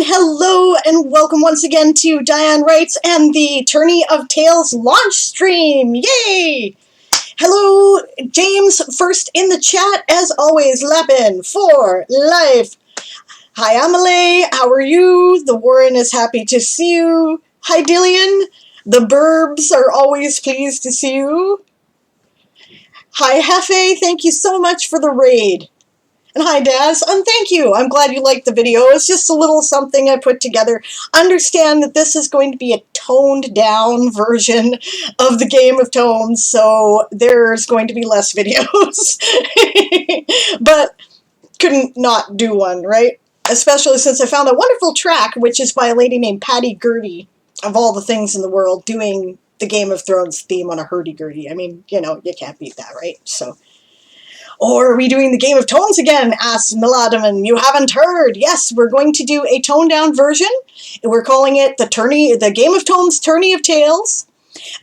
And hello and welcome once again to Diane Writes and the Tourney of Tales launch stream. Yay! Hello, James, first in the chat, as always, Lappin for life. Hi, Amelie, how are you? The Warren is happy to see you. Hi, Dillian. The Burbs are always pleased to see you. Hi, Hefe, thank you so much for the raid. And hi, Daz, and thank you. I'm glad you liked the video. It's just a little something I put together. Understand that this is going to be a toned-down version of the game of Tomes, so there's going to be less videos. But couldn't not do one, right? Especially since I found a wonderful track, which is by a lady named Patty Gertie, of all the things in the world, doing the Game of Thrones theme on a hurdy-gurdy. I mean, you know, you can't beat that, right? So... Or are we doing the Game of Tones again? Asks Miladaman. You haven't heard. Yes, we're going to do a toned-down version. We're calling it the Game of Tones Tourney of Tales.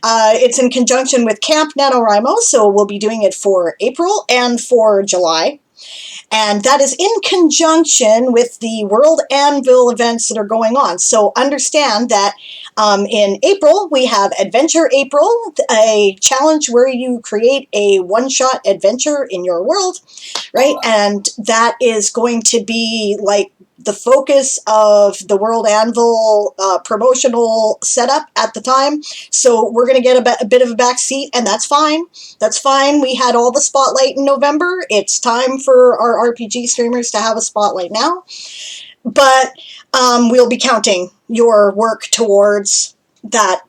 It's in conjunction with Camp NaNoWriMo, so we'll be doing it for April and for July. And that is in conjunction with the World Anvil events that are going on. So understand that in April, we have Adventure April, a challenge where you create a one-shot adventure in your world, right? And that is going to be like the focus of the World Anvil promotional setup at the time. So we're going to get a bit of a back seat, and that's fine. That's fine. We had all the spotlight in November. It's time for our RPG streamers to have a spotlight now. But we'll be counting your work towards that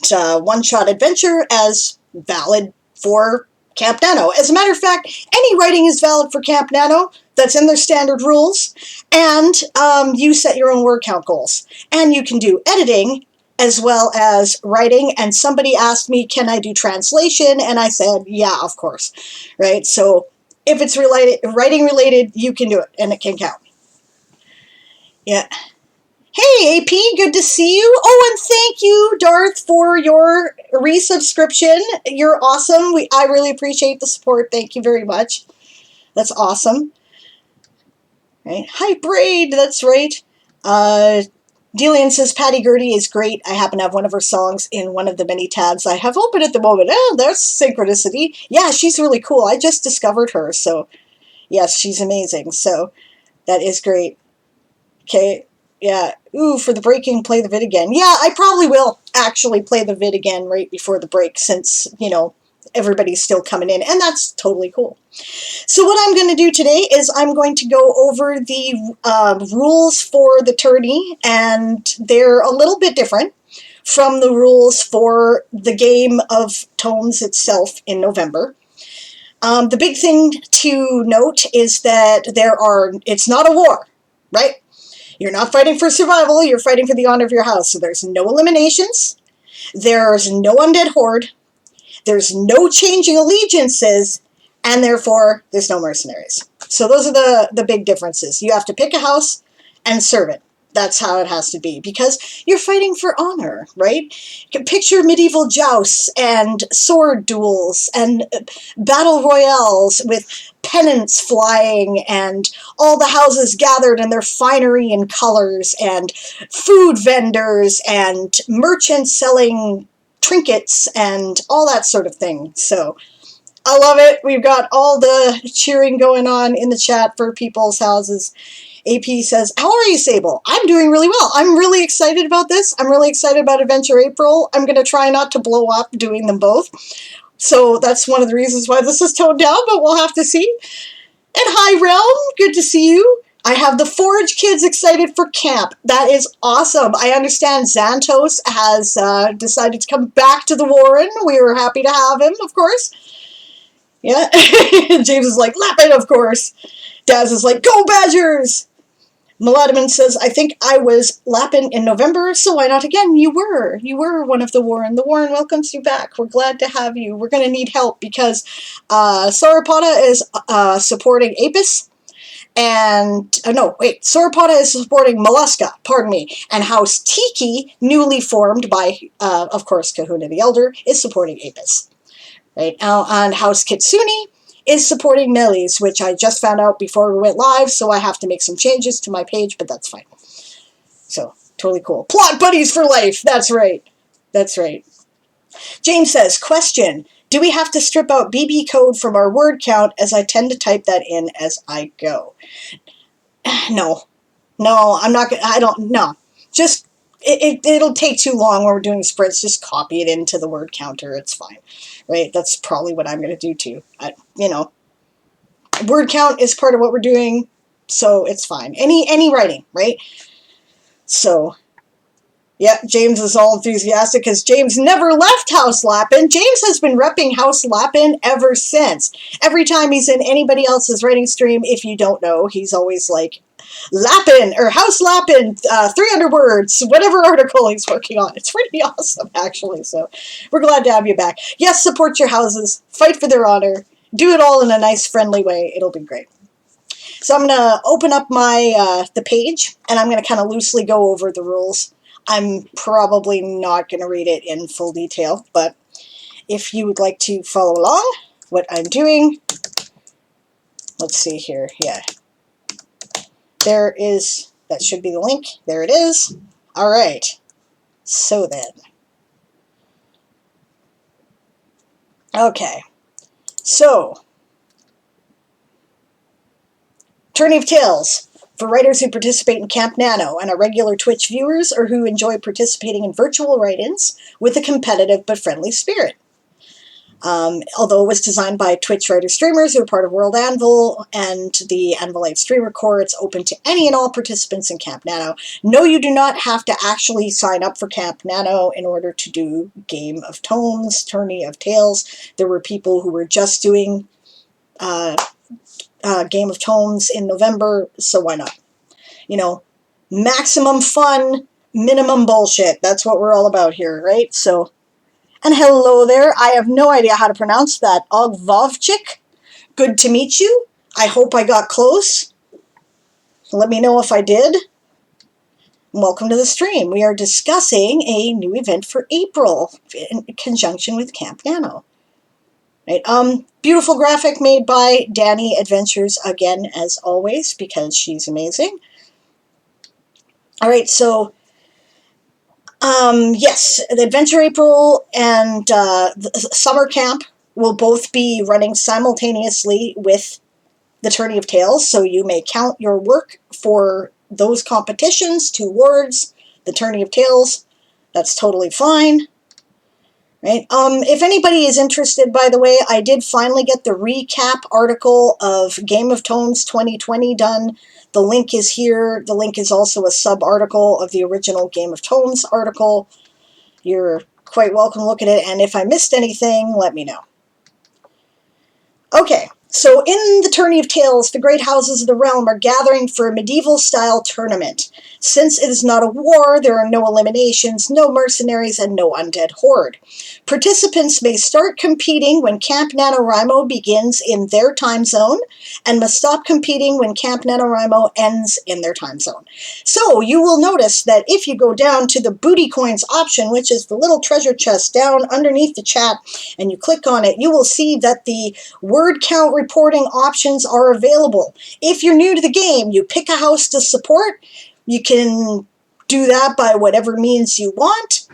one-shot adventure as valid for Camp Nano. As a matter of fact, any writing is valid for Camp Nano. That's in their standard rules. And you set your own word count goals. And you can do editing as well as writing. And somebody asked me, can I do translation? And I said, yeah, of course. Right? So if it's writing related, you can do it. And it can count. Yeah. Hey, AP, good to see you. Oh, and thank you, Darth, for your resubscription. You're awesome. I really appreciate the support. Thank you very much. That's awesome. Right. Hi, Braid. That's right. Dillian says, Patty Gertie is great. I happen to have one of her songs in one of the many tabs I have open at the moment. Oh, that's synchronicity. Yeah, she's really cool. I just discovered her. So, yes, she's amazing. So, that is great. Okay. Yeah. Ooh, for the breaking, play the vid again. Yeah, I probably will actually play the vid again right before the break since, you know, everybody's still coming in, and that's totally cool. So what I'm going to do today is I'm going to go over the rules for the tourney, and they're a little bit different from the rules for the Game of Tomes itself in November. The big thing to note is that it's not a war, right? You're not fighting for survival, you're fighting for the honor of your house. So there's no eliminations, there's no undead horde, there's no changing allegiances, and therefore there's no mercenaries. So those are the big differences. You have to pick a house and serve it. That's how it has to be, because you're fighting for honor, right? You can picture medieval jousts and sword duels and battle royales with pennants flying and all the houses gathered in their finery and colors and food vendors and merchants selling trinkets and all that sort of thing. So I love it. We've got all the cheering going on in the chat for people's houses. AP says, how are you, Sable? I'm doing really well. I'm really excited about this. I'm really excited about Adventure April. I'm going to try not to blow up doing them both. So that's one of the reasons why this is toned down, but we'll have to see. And hi, Realm. Good to see you. I have the Forge kids excited for camp. That is awesome. I understand Xantos has decided to come back to the Warren. We were happy to have him, of course. Yeah. James is like, Lappin, of course. Daz is like, go Badgers! Miladaman says, I think I was Lappin in November, so why not again? You were. You were one of the Warren. The Warren welcomes you back. We're glad to have you. We're going to need help because Sauropoda is supporting Apis. And, Sauropoda is supporting Mollusca, pardon me. And House Tiki, newly formed by, of course, Kahuna the Elder, is supporting Apis. Right? And House Kitsune is supporting Melis, which I just found out before we went live, so I have to make some changes to my page, but that's fine. So Totally cool. Plot buddies for life. That's right. That's right. James says, question, do we have to strip out BB code from our word count, as I tend to type that in as I go? No. No, I'm not going to, I don't, no. Just, it'll take too long when we're doing sprints. Just copy it into the word counter. It's fine. Right? That's probably what I'm going to do too. Word count is part of what we're doing, so it's fine. Any writing, right? So, yeah, James is all enthusiastic because James never left House Lappin'. James has been repping House Lappin' ever since. Every time he's in anybody else's writing stream, if you don't know, he's always like, Lappin' or House Lappin', 300 words, whatever article he's working on. It's pretty awesome, actually. So we're glad to have you back. Yes, support your houses, fight for their honor, do it all in a nice, friendly way. It'll be great. So I'm going to open up my the page, and I'm going to kind of loosely go over the rules. I'm probably not going to read it in full detail, but if you would like to follow along what I'm doing, let's see here. Yeah. There is, that should be the link. There it is. All right. So then. Okay. So, Tourney of Tales. For writers who participate in Camp Nano and are regular Twitch viewers, or who enjoy participating in virtual write-ins with a competitive but friendly spirit. Although it was designed by Twitch writer-streamers who are part of World Anvil and the Anvilite Streamer Core, it's open to any and all participants in Camp Nano. No, you do not have to actually sign up for Camp Nano in order to do Game of Tomes, Tourney of Tales. There were people who were just doing Game of Tomes in November, so why not? Maximum fun, minimum bullshit. That's what we're all about here, right? So, and hello there. I have no idea how to pronounce that. Ogvovchik. Good to meet you. I hope I got close. Let me know if I did. Welcome to the stream. We are discussing a new event for April in conjunction with Camp Nano. Right. Beautiful graphic made by Diane Adventures again, as always, because she's amazing. All right, so yes, the Adventure April and the Summer Camp will both be running simultaneously with the Tourney of Tales, so you may count your work for those competitions towards the Tourney of Tales. That's totally fine. Right. If anybody is interested, by the way, I did finally get the recap article of Game of Tomes 2020 done. The link is here. The link is also a sub-article of the original Game of Tomes article. You're quite welcome to look at it, and if I missed anything, let me know. Okay, so in the Tourney of Tales, the great houses of the realm are gathering for a medieval-style tournament. Since it is not a war, there are no eliminations, no mercenaries, and no undead horde. Participants may start competing when Camp NaNoWriMo begins in their time zone, and must stop competing when Camp NaNoWriMo ends in their time zone. So you will notice that if you go down to the booty coins option, which is the little treasure chest down underneath the chat, and you click on it, you will see that the word count reporting options are available. If you're new to the game, you pick a house to support. You can do that by whatever means you want.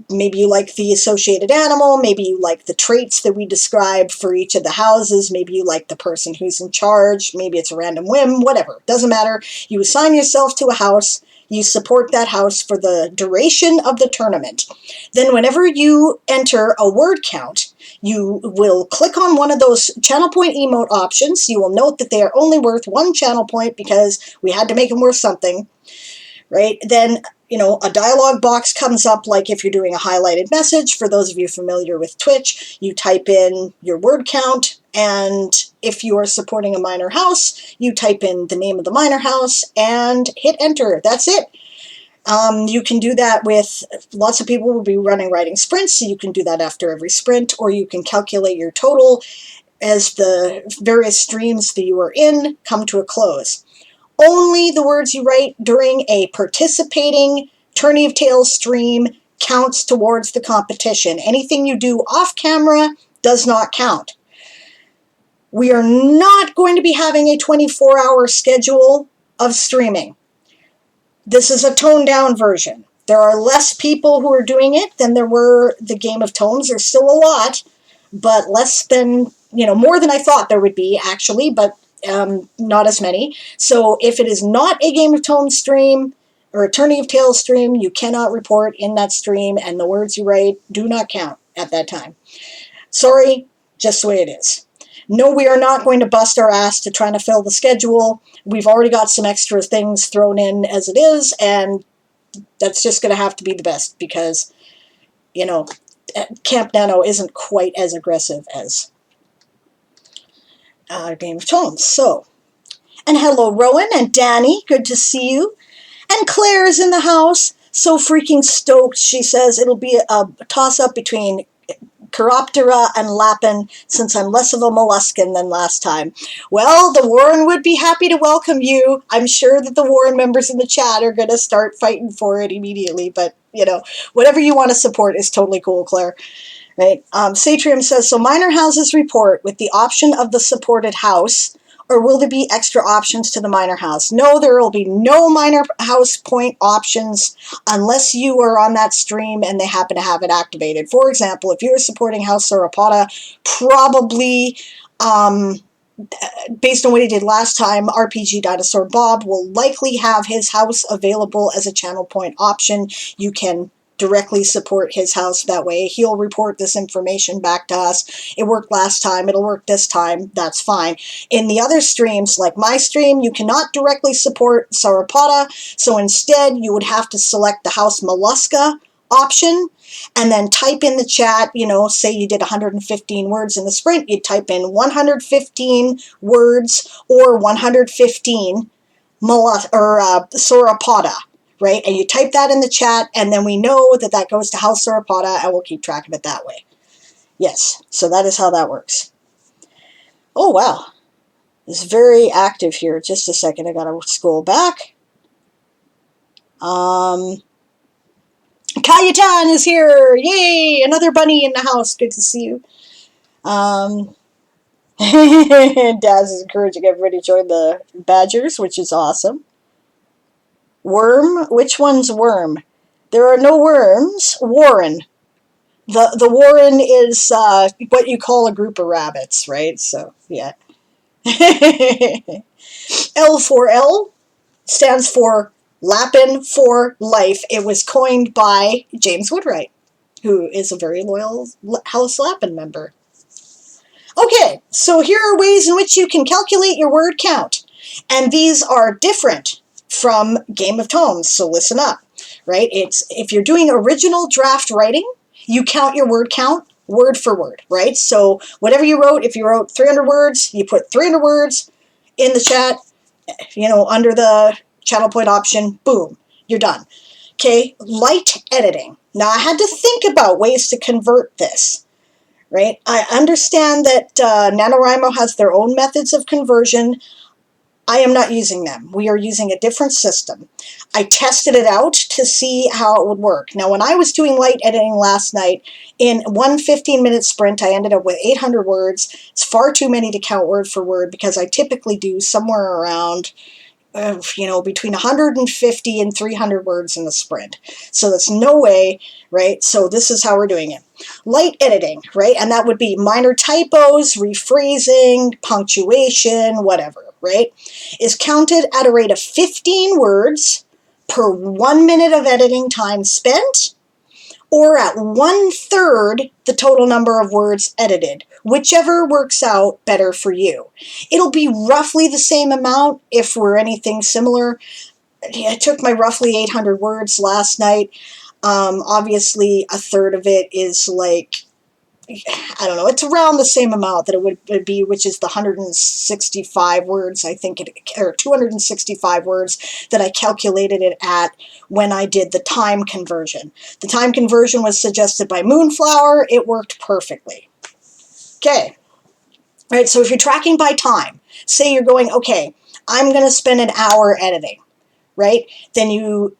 Maybe you like the associated animal, maybe you like the traits that we describe for each of the houses, maybe you like the person who's in charge, maybe it's a random whim, whatever. Doesn't matter. You assign yourself to a house, you support that house for the duration of the tournament. Then whenever you enter a word count, you will click on one of those channel point emote options. You will note that they are only worth 1 channel point because we had to make them worth something, right? Then, a dialog box comes up, like if you're doing a highlighted message. For those of you familiar with Twitch, you type in your word count, and if you are supporting a minor house, you type in the name of the minor house and hit enter. That's it. You can do that with, lots of people will be running writing sprints, so you can do that after every sprint, or you can calculate your total as the various streams that you are in come to a close. Only the words you write during a participating Tourney of Tales stream counts towards the competition. Anything you do off camera does not count. We are not going to be having a 24-hour schedule of streaming. This is a toned down version. There are less people who are doing it than there were the Game of Tomes. There's still a lot, but less than, more than I thought there would be, actually, but not as many. So if it is not a Game of Tomes stream or a Tourney of Tales stream, you cannot report in that stream, and the words you write do not count at that time. Sorry, just the way it is. No, we are not going to bust our ass to trying to fill the schedule. We've already got some extra things thrown in as it is, and that's just going to have to be the best because, Camp Nano isn't quite as aggressive as Game of Tones. So, and hello, Rowan and Danny. Good to see you. And Claire's in the house. So freaking stoked. She says it'll be a toss-up between Chiroptera and Lapin, since I'm less of a molluscan than last time. Well, the Warren would be happy to welcome you. I'm sure that the Warren members in the chat are going to start fighting for it immediately, but, whatever you want to support is totally cool, Claire. Right? Satrium says, so minor houses report with the option of the supported house, or will there be extra options to the minor house? No, there will be no minor house point options unless you are on that stream and they happen to have it activated. For example, if you're supporting House Sauropoda, probably, based on what he did last time, RPG Dinosaur Bob will likely have his house available as a channel point option. You can directly support his house that way. He'll report this information back to us. It worked last time. It'll work this time. That's fine. In the other streams, like my stream, you cannot directly support Sauropoda, so instead you would have to select the House Mollusca option and then type in the chat, say you did 115 words in the sprint, you'd type in 115 words or 115 Sauropoda. Right? And you type that in the chat, and then we know that that goes to House Sauropoda, and we'll keep track of it that way. Yes, so that is how that works. Oh, wow. It's very active here. Just a second, I got to scroll back. Kayatan is here! Yay! Another bunny in the house. Good to see you. Daz is encouraging everybody to join the Badgers, which is awesome. Worm? Which one's worm? There are no worms. Warren. The Warren is what you call a group of rabbits, right? So, yeah. L4L stands for Lapin for Life. It was coined by James Woodwright, who is a very loyal House Lapin member. Okay, so here are ways in which you can calculate your word count. And these are different from Game of Tomes, so listen up, right? If you're doing original draft writing, you count your word count word for word, right? So whatever you wrote, if you wrote 300 words, you put 300 words in the chat, under the channel point option, boom, you're done. Okay, light editing. Now I had to think about ways to convert this, right? I understand that NaNoWriMo has their own methods of conversion. I am not using them. We are using a different system. I tested it out to see how it would work. Now, when I was doing light editing last night, in one 15-minute sprint, I ended up with 800 words. It's far too many to count word for word because I typically do somewhere around, between 150 and 300 words in the sprint. So that's no way, right? So this is how we're doing it. Light editing, right? And that would be minor typos, rephrasing, punctuation, whatever. Right, is counted at a rate of 15 words per 1 minute of editing time spent, or at 1/3 the total number of words edited, whichever works out better for you. It'll be roughly the same amount if we're anything similar. I took my roughly 800 words last night. Obviously, 1/3 of it is like, I don't know, it's around the same amount that it would be, which is the 165 words, I think, or 265 words that I calculated it at when I did the time conversion. The time conversion was suggested by Moonflower. It worked perfectly. Okay. All right, so if you're tracking by time, say you're going, okay, I'm going to spend an hour editing, right? Then you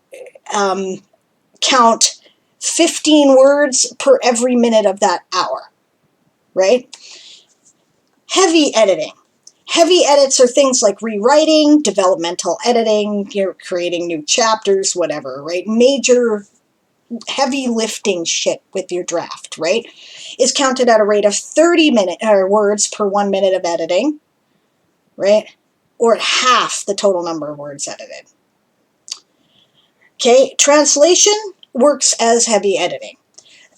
count 15 words per every minute of that hour, right? Heavy editing. Heavy edits are things like rewriting, developmental editing, you're creating new chapters, whatever, right? Major heavy lifting shit with your draft, right? Is counted at a rate of 30 words per 1 minute of editing, right? Or half the total number of words edited. Okay, translation works as heavy editing.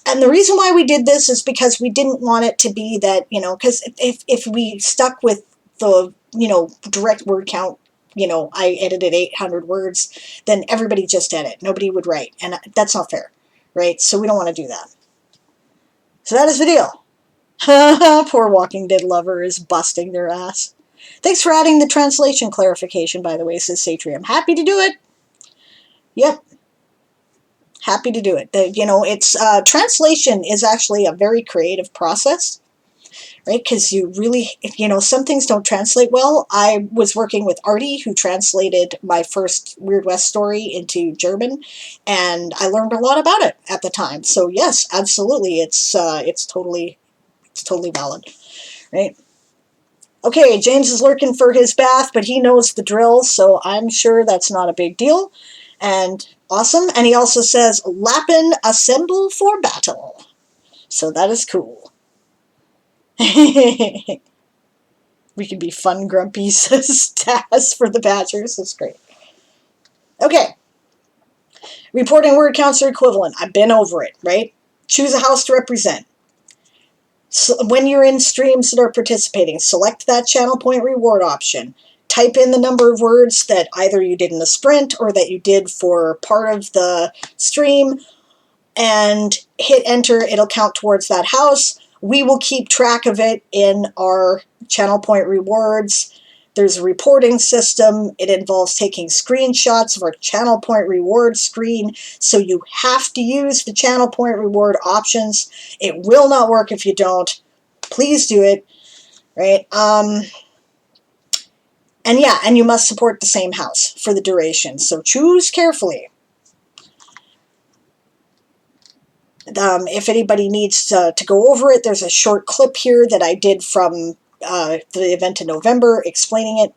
And the reason why we did this is because we didn't want it to be that, because if we stuck with the, direct word count, I edited 800 words, then everybody just edit. Nobody would write. And that's not fair, right? So we don't want to do that. So that is the deal. Poor Walking Dead lover is busting their ass. Thanks for adding the translation clarification, by the way, says Satrium. Happy to do it. Yep. Happy to do it. It's translation is actually a very creative process, right? Because you really, some things don't translate well. I was working with Artie, who translated my first Weird West story into German, and I learned a lot about it at the time. So yes, absolutely, it's totally valid, right? Okay, James is lurking for his bath, but he knows the drill, so I'm sure that's not a big deal. And awesome. And he also says, Lappin assemble for battle. So that is cool. We can be fun grumpies, says Taz for the Badgers. That's great. Okay. Reporting word counts are equivalent. I've been over it, right? Choose a house to represent. So when you're in streams that are participating, select that channel point reward option. Type in the number of words that either you did in the sprint or that you did for part of the stream, and hit enter. It'll count towards that house. We will keep track of it in our channel point rewards. There's a reporting system. It involves taking screenshots of our channel point reward screen. So you have to use the channel point reward options. It will not work if you don't. Please do it, right? And yeah, and you must support the same house for the duration. So choose carefully. If anybody needs to go over it, there's a short clip here that I did from the event in November explaining it.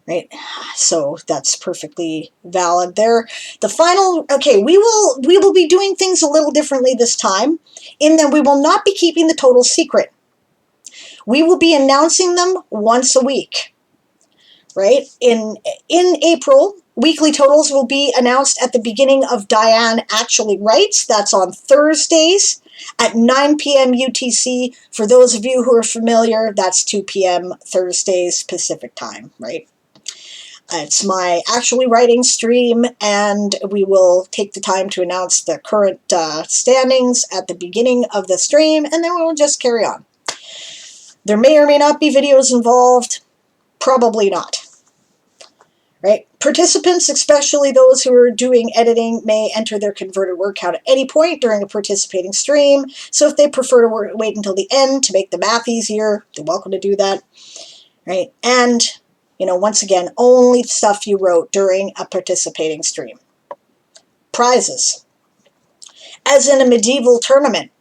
Right, so that's perfectly valid there. The final, okay, we will be doing things a little differently this time, in that we will not be keeping the total secret. We will be announcing them once a week. Right? In April, weekly totals will be announced at the beginning of Diane Actually Writes. That's on Thursdays at 9 p.m. UTC. For those of you who are familiar, that's 2 p.m. Thursdays Pacific time, right? It's my Actually Writing stream, and we will take the time to announce the current standings at the beginning of the stream, and then we will just carry on. There may or may not be videos involved. Probably not. Right? Participants, especially those who are doing editing, may enter their converted word count at any point during a participating stream. So if they prefer to wait until the end to make the math easier, they're welcome to do that. Right? And, once again, only stuff you wrote during a participating stream. Prizes. As in a medieval tournament,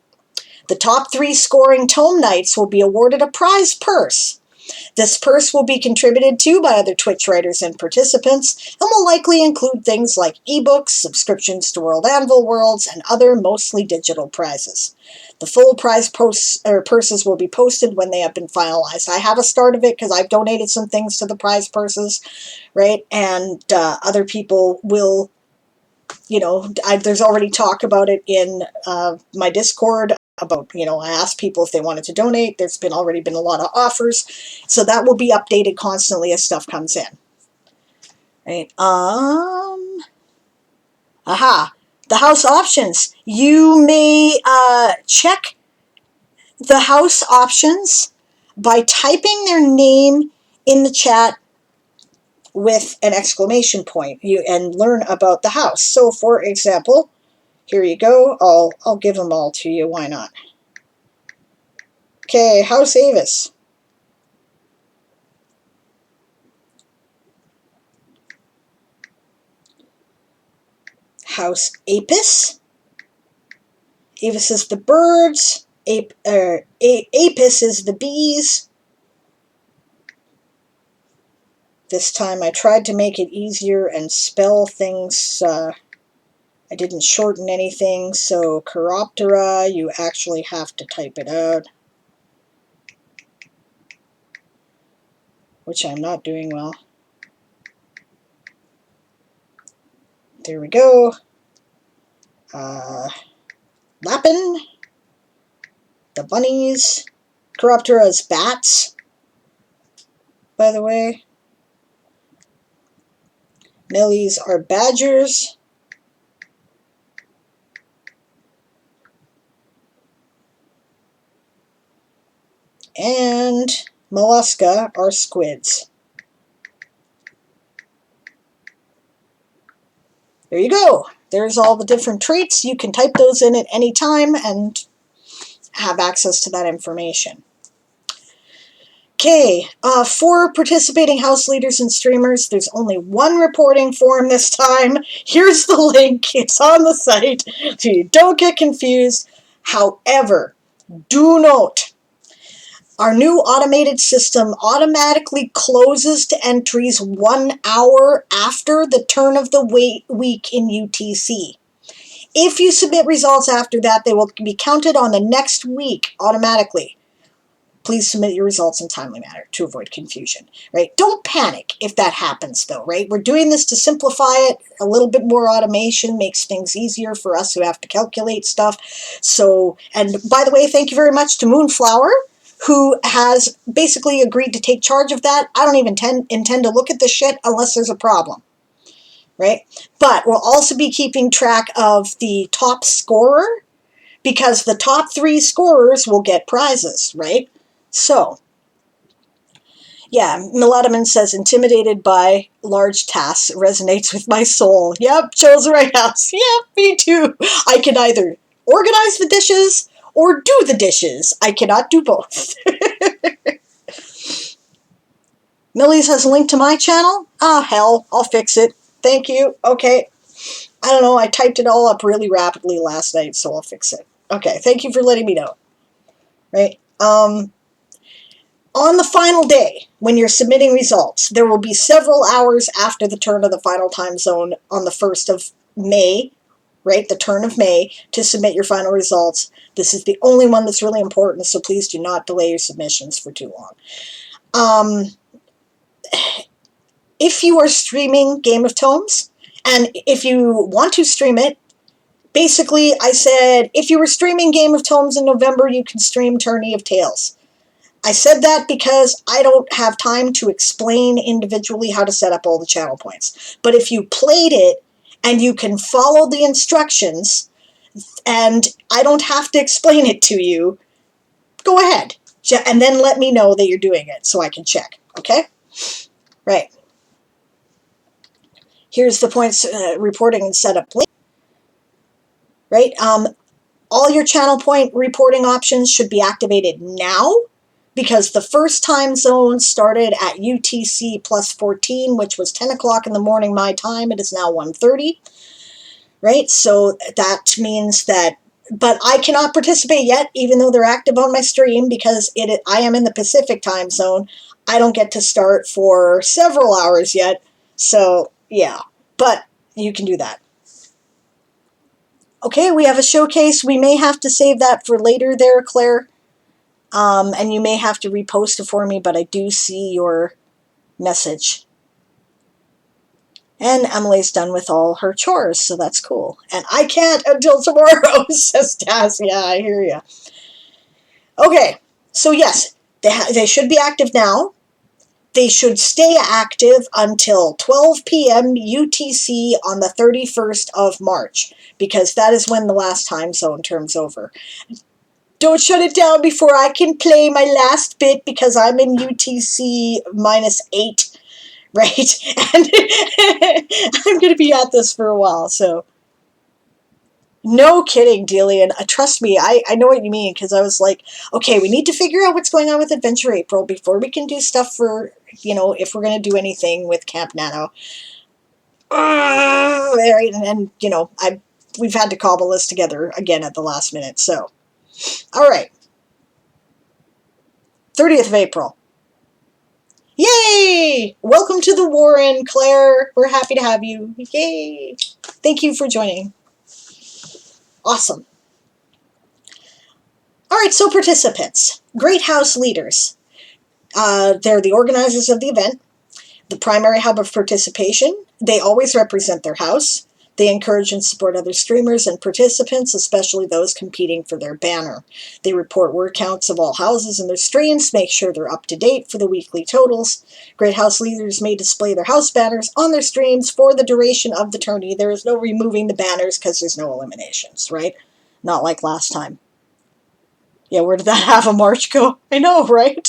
the top 3 scoring tome knights will be awarded a prize purse. This purse will be contributed to by other Twitch writers and participants, and will likely include things like ebooks, subscriptions to World Anvil Worlds, and other mostly digital prizes. The full prize purses will be posted when they have been finalized. I have a start of it because I've donated some things to the prize purses, right? And other people will, there's already talk about it in my Discord. About, I asked people if they wanted to donate. There's already been a lot of offers. So that will be updated constantly as stuff comes in. Right. The house options. You may check the house options by typing their name in the chat with an exclamation point and learn about the house. So for example, here you go. I'll give them all to you. Why not? Okay, House Avis. House Apis. Avis is the birds. Apis is the bees. This time I tried to make it easier and spell things. I didn't shorten anything, so Chiroptera, you actually have to type it out, which I'm not doing well. There we go. Lapin, the bunnies. Chiroptera is bats, by the way. Millies are badgers. And mollusca are squids. There you go. There's all the different traits. You can type those in at any time and have access to that information. Okay, for participating house leaders and streamers, there's only one reporting form this time. Here's the link. It's on the site, so you don't get confused. However, do note, our new automated system automatically closes to entries 1 hour after the turn of the week in UTC. If you submit results after that, they will be counted on the next week automatically. Please submit your results in a timely manner to avoid confusion, right? Don't panic if that happens, though, right? We're doing this to simplify it. A little bit more automation makes things easier for us who have to calculate stuff. So, and by the way, thank you very much to Moonflower, who has basically agreed to take charge of that. I don't even intend to look at this shit unless there's a problem, right? But we'll also be keeping track of the top scorer, because the top 3 scorers will get prizes, right? So, yeah, Melodiman says, intimidated by large tasks resonates with my soul. Yep, chose the right house. Yep, me too. I can either organize the dishes or do the dishes. I cannot do both. Millie's has a link to my channel. Ah, hell, I'll fix it. Thank you. Okay. I don't know, I typed it all up really rapidly last night, so I'll fix it. Okay, thank you for letting me know. Right? On the final day, when you're submitting results, there will be several hours after the turn of the final time zone on the 1st of May, right, the turn of May, to submit your final results. This is the only one that's really important, so please do not delay your submissions for too long. If you are streaming Game of Tomes, and if you want to stream it, basically I said, if you were streaming Game of Tomes in November, you can stream Tourney of Tales. I said that because I don't have time to explain individually how to set up all the channel points. But if you played it and you can follow the instructions and I don't have to explain it to you, go ahead. And then let me know that you're doing it so I can check. Okay? Right. Here's the points reporting and setup link. Right? All your channel point reporting options should be activated now, because the first time zone started at UTC plus 14, which was 10 o'clock in the morning my time. It is now 1:30, right? So that means that, but I cannot participate yet, even though they're active on my stream, because I am in the Pacific time zone. I don't get to start for several hours yet. So, yeah, but you can do that. Okay, we have a showcase. We may have to save that for later there, Claire. And you may have to repost it for me, but I do see your message. And Emily's done with all her chores, so that's cool. And I can't until tomorrow, says Taz. Yeah, I hear you. Okay, so yes, they should be active now. They should stay active until 12 p.m. UTC on the 31st of March, because that is when the last time zone turns over. Don't shut it down before I can play my last bit, because I'm in UTC -8, right? And I'm going to be at this for a while, so. No kidding, Delian. Trust me, I know what you mean, because I was like, okay, we need to figure out what's going on with Adventure April before we can do stuff for, if we're going to do anything with Camp Nano. And we've had to cobble this together again at the last minute, so. All right. 30th of April. Yay! Welcome to the Warren, Claire. We're happy to have you. Yay! Thank you for joining. Awesome. All right, so participants. Great house leaders. They're the organizers of the event, the primary hub of participation. They always represent their house. They encourage and support other streamers and participants, especially those competing for their banner. They report word counts of all houses in their streams, make sure they're up to date for the weekly totals. Great house leaders may display their house banners on their streams for the duration of the tourney. There is no removing the banners because there's no eliminations, right? Not like last time. Yeah, where did that half a March go? I know, right?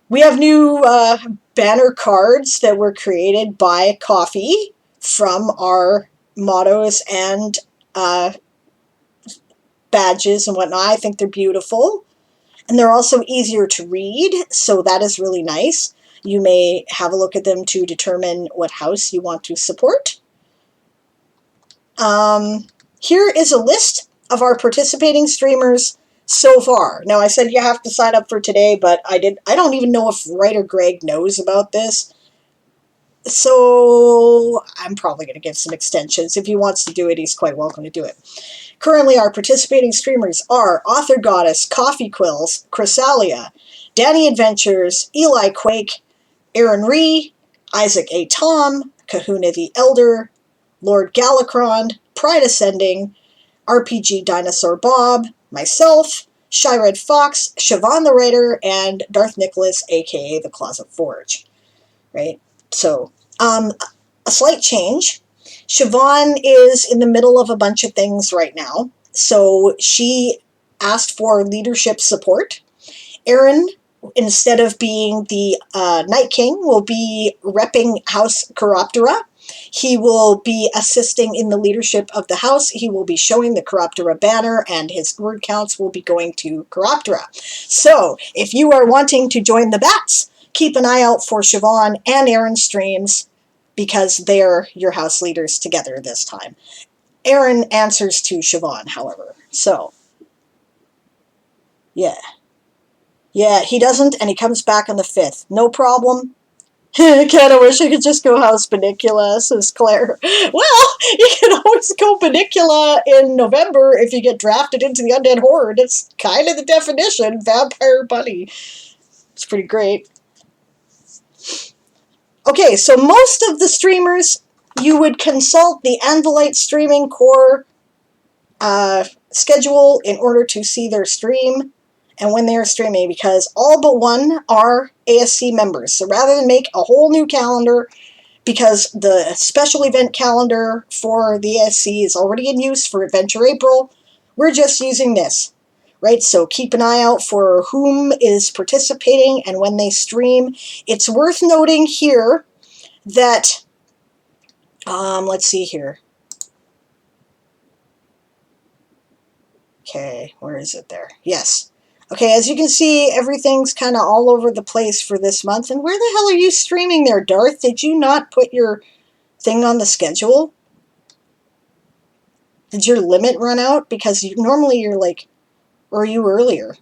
We have new banner cards that were created by Coffee from our mottos and badges and whatnot. I think they're beautiful. And they're also easier to read, so that is really nice. You may have a look at them to determine what house you want to support. Here is a list of our participating streamers so far. Now, I said you have to sign up for today, but I don't even know if writer Greg knows about this. So I'm probably going to give some extensions. If he wants to do it, he's quite welcome to do it. Currently, our participating streamers are Author Goddess, Coffee Quills, Chrysalia, Danny Adventures, Eli Quake, Aaron Ree, Isaac A. Tom, Kahuna the Elder, Lord Galacron, Pride Ascending, RPG Dinosaur Bob, myself, Shy Red Fox, Siobhan the Writer, and Darth Nicholas, aka the Closet Forge. Right? So, a slight change. Siobhan is in the middle of a bunch of things right now, so she asked for leadership support. Aaron, instead of being the Night King, will be repping House Chiroptera. He will be assisting in the leadership of the house. He will be showing the Chiroptera banner, and his word counts will be going to Chiroptera. So, if you are wanting to join the bats, keep an eye out for Siobhan and Aaron's streams, because they're your house leaders together this time. Aaron answers to Siobhan, however. So, yeah. Yeah, he doesn't, and he comes back on the 5th. No problem. Kinda wish I could just go House Banicula, says Claire. Well, you can always go Banicula in November if you get drafted into the Undead Horde. It's kind of the definition. Vampire Bunny. It's pretty great. Okay, so most of the streamers, you would consult the Anvilite Streaming Core schedule in order to see their stream and when they are streaming, because all but one are ASC members. So rather than make a whole new calendar, because the special event calendar for the ASC is already in use for Adventure April, we're just using this. Right, so keep an eye out for whom is participating and when they stream. It's worth noting here that, let's see here. Okay, where is it there? Yes. Okay, as you can see, everything's kind of all over the place for this month. And where the hell are you streaming there, Darth? Did you not put your thing on the schedule? Did your limit run out? Because normally you're like, or are you earlier?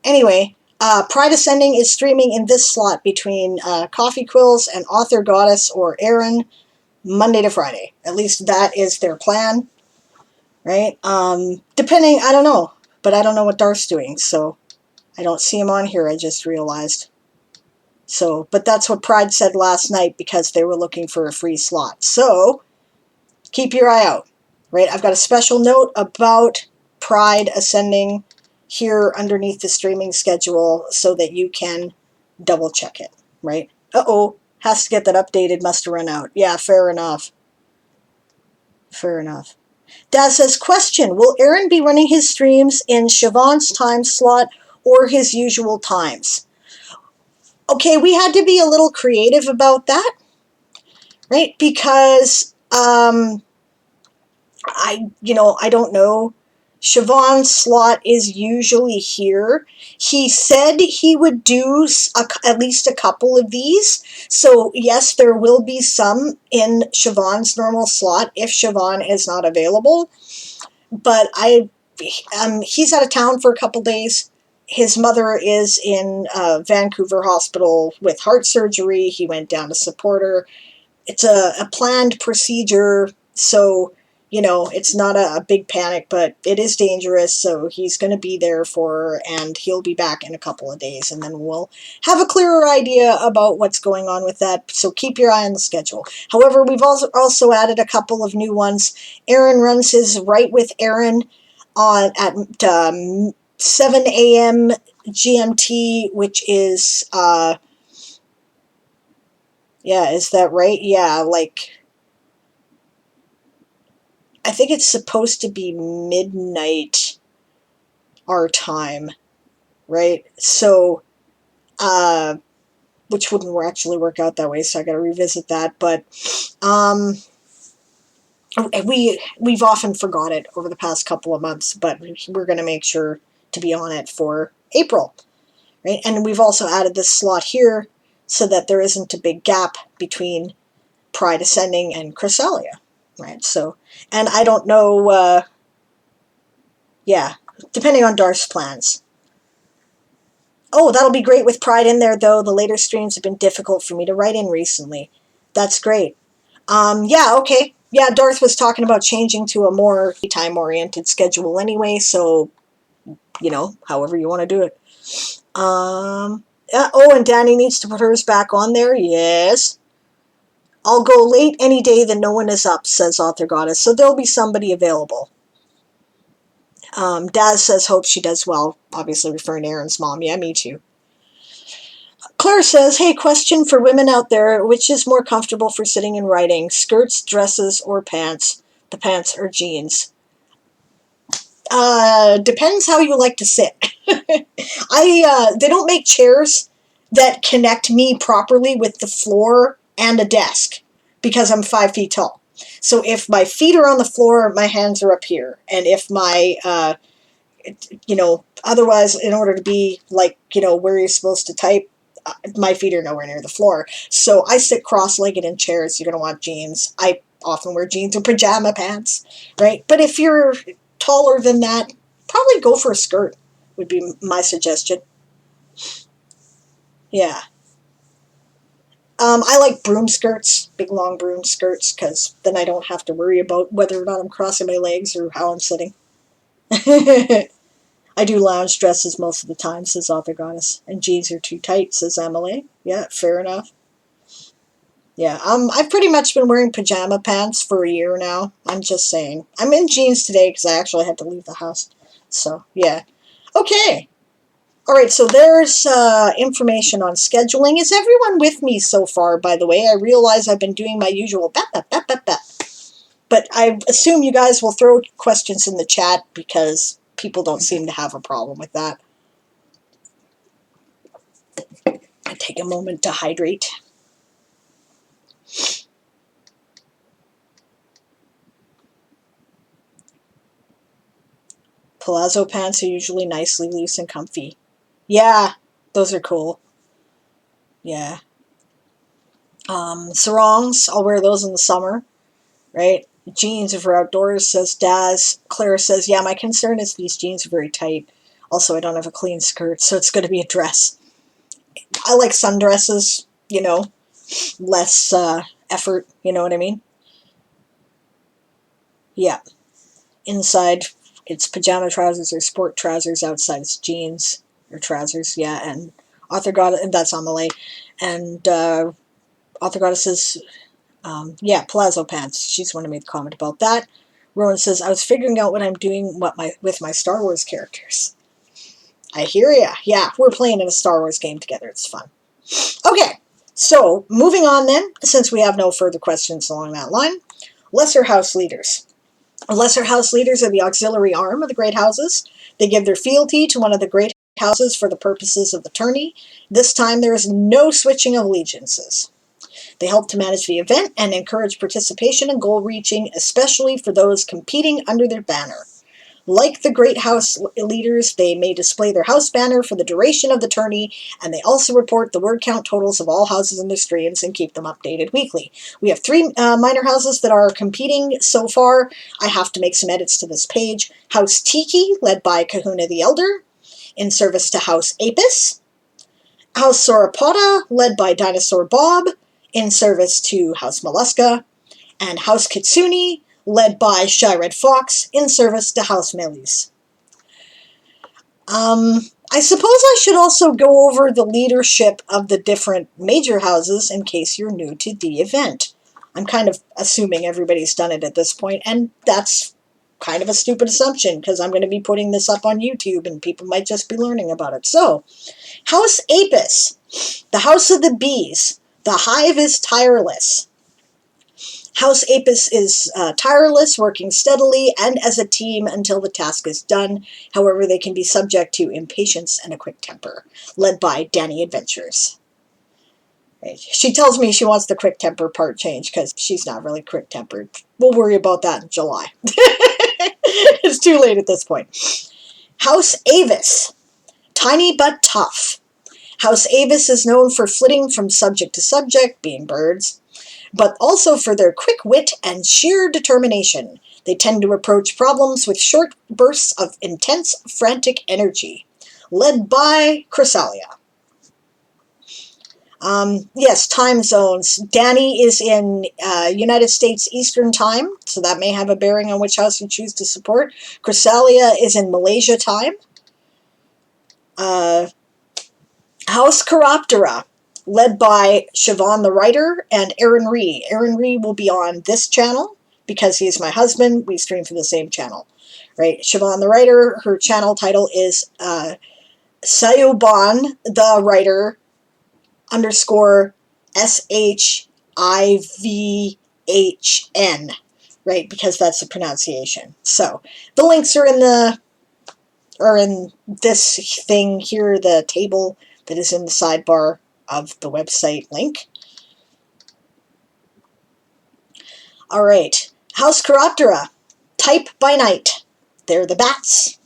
Anyway, Pride Ascending is streaming in this slot between Coffee Quills and Author Goddess or Aaron, Monday to Friday. At least that is their plan, right? Depending, I don't know, but I don't know what Darth's doing, so I don't see him on here, I just realized. So, but that's what Pride said last night because they were looking for a free slot. So, keep your eye out, right? I've got a special note about Pride Ascending here underneath the streaming schedule so that you can double check it, right? Uh-oh, has to get that updated, must have run out. Yeah, fair enough. Fair enough. Daz says, question, will Aaron be running his streams in Siobhan's time slot or his usual times? Okay, we had to be a little creative about that, right? Because, I don't know. Siobhan's slot is usually here. He said he would do at least a couple of these. So, yes, there will be some in Siobhan's normal slot if Siobhan is not available. But he's out of town for a couple days. his mother is in Vancouver hospital with heart surgery. He went down to support her. It's a planned procedure, so, you know, it's not a big panic, but it is dangerous, so he's going to be there for her, and he'll be back in a couple of days, and then we'll have a clearer idea about what's going on with that, so keep your eye on the schedule. However, we've also added a couple of new ones. Aaron runs his Right with Aaron on at 7 a.m. GMT, which is, yeah, is that right? Yeah, like, I think it's supposed to be midnight our time, right? So, which wouldn't actually work out that way, so I got to revisit that. But we've often forgot it over the past couple of months, but we're going to make sure to be on it for April, right? And we've also added this slot here so that there isn't a big gap between Pride Ascending and Chrysalia, right? So, and I don't know, yeah, depending on Darth's plans. Oh, that'll be great with Pride in there, though. The later streams have been difficult for me to write in recently. That's great. Yeah, okay. Yeah, Darth was talking about changing to a more time-oriented schedule anyway, so, you know, however you want to do it. Oh, and Danny needs to put hers back on there. Yes. I'll go late any day that no one is up, says Author Goddess, so there'll be somebody available. Daz says, hope she does well, obviously referring to Aaron's mom. Yeah, me too. Claire says, hey, question for women out there. Which is more comfortable for sitting and writing? Skirts, dresses, or pants? The pants or jeans? Depends how you like to sit. They don't make chairs that connect me properly with the floor and a desk because I'm 5 feet tall. So if my feet are on the floor, my hands are up here. And if my, you know, otherwise, in order to be like, you know, where you're supposed to type, my feet are nowhere near the floor. So I sit cross-legged in chairs. You're going to want jeans. I often wear jeans or pajama pants, right? But if you're taller than that, probably go for a skirt would be my suggestion. Yeah. I like broom skirts, big long broom skirts, because then I don't have to worry about whether or not I'm crossing my legs or how I'm sitting. I do lounge dresses most of the time, says Author Goddess. And jeans are too tight, says Emily. Yeah, fair enough. Yeah, I've pretty much been wearing pajama pants for a year now. I'm just saying. I'm in jeans today because I actually had to leave the house. So, yeah. Okay. All right, so there's information on scheduling. Is everyone with me so far, by the way? I realize I've been doing my usual but I assume you guys will throw questions in the chat because people don't seem to have a problem with that. I take a moment to hydrate. Palazzo pants are usually nicely loose and comfy. Yeah, those are cool. Yeah. Sarongs, I'll wear those in the summer, right? Jeans are for outdoors, says Daz. Claire says, yeah, my concern is these jeans are very tight. Also, I don't have a clean skirt, so it's going to be a dress. I like sundresses, you know, less effort, you know what I mean? Yeah. Inside, it's pajama trousers or sport trousers. Outside, it's jeans or trousers, yeah. And Author Goddess, and that's on the lay. And Author Goddess says, yeah, palazzo pants. She's the one who made the comment about that. Rowan says, I was figuring out what I'm doing with my Star Wars characters. I hear ya. Yeah, we're playing in a Star Wars game together. It's fun. Okay, so moving on then, since we have no further questions along that line, Lesser House Leaders. Lesser House Leaders are the auxiliary arm of the Great Houses. They give their fealty to one of the Great Houses for the purposes of the tourney. This time there is no switching of allegiances. They help to manage the event and encourage participation and goal reaching, especially for those competing under their banner. Like the Great House Leaders, they may display their house banner for the duration of the tourney, and they also report the word count totals of all houses in their streams and keep them updated weekly. We have 3 minor houses that are competing so far. I have to make some edits to this page. House Tiki, led by Kahuna the Elder. in service to House Apis. House Sauropoda, led by Dinosaur Bob, in service to House Mollusca. And House Kitsune, led by Shy Red Fox, in service to House Meles. I suppose I should also go over the leadership of the different major houses in case you're new to the event. I'm kind of assuming everybody's done it at this point, and that's kind of a stupid assumption because I'm going to be putting this up on YouTube and people might just be learning about it. So, House Apis, the house of the bees. The hive is tireless. House Apis is tireless, working steadily and as a team until the task is done. However, they can be subject to impatience and a quick temper, led by Danny Adventures. Right. She tells me she wants the quick temper part changed because she's not really quick-tempered. We'll worry about that in July. It's too late at this point. House Avis, tiny but tough. House Avis is known for flitting from subject to subject, being birds, but also for their quick wit and sheer determination. They tend to approach problems with short bursts of intense, frantic energy, led by Chrysalia. Yes, time zones. Danny is in United States Eastern Time, so that may have a bearing on which house you choose to support. Chrysalia is in Malaysia time. House Chiroptera, led by Siobhan the writer and Aaron Ree. Aaron Ree will be on this channel because he's my husband. We stream from the same channel, right? Siobhan the writer, her channel title is Sayuban the writer _SHIVHN, right? Because that's the pronunciation. So the links are in this thing here, the table that is in the sidebar of the website link. All right, House Chiroptera, type by night. They're the bats.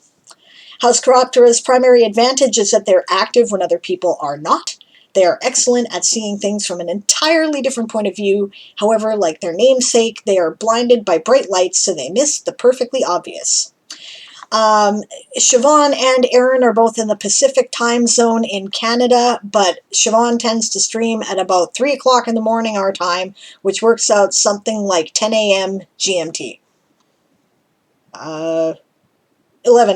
House Chiroptera's primary advantage is that they're active when other people are not. They are excellent at seeing things from an entirely different point of view. However, like their namesake, they are blinded by bright lights, so they miss the perfectly obvious. Siobhan and Aaron are both in the Pacific time zone in Canada, but Siobhan tends to stream at about 3 o'clock in the morning our time, which works out something like 10 a.m. GMT. 11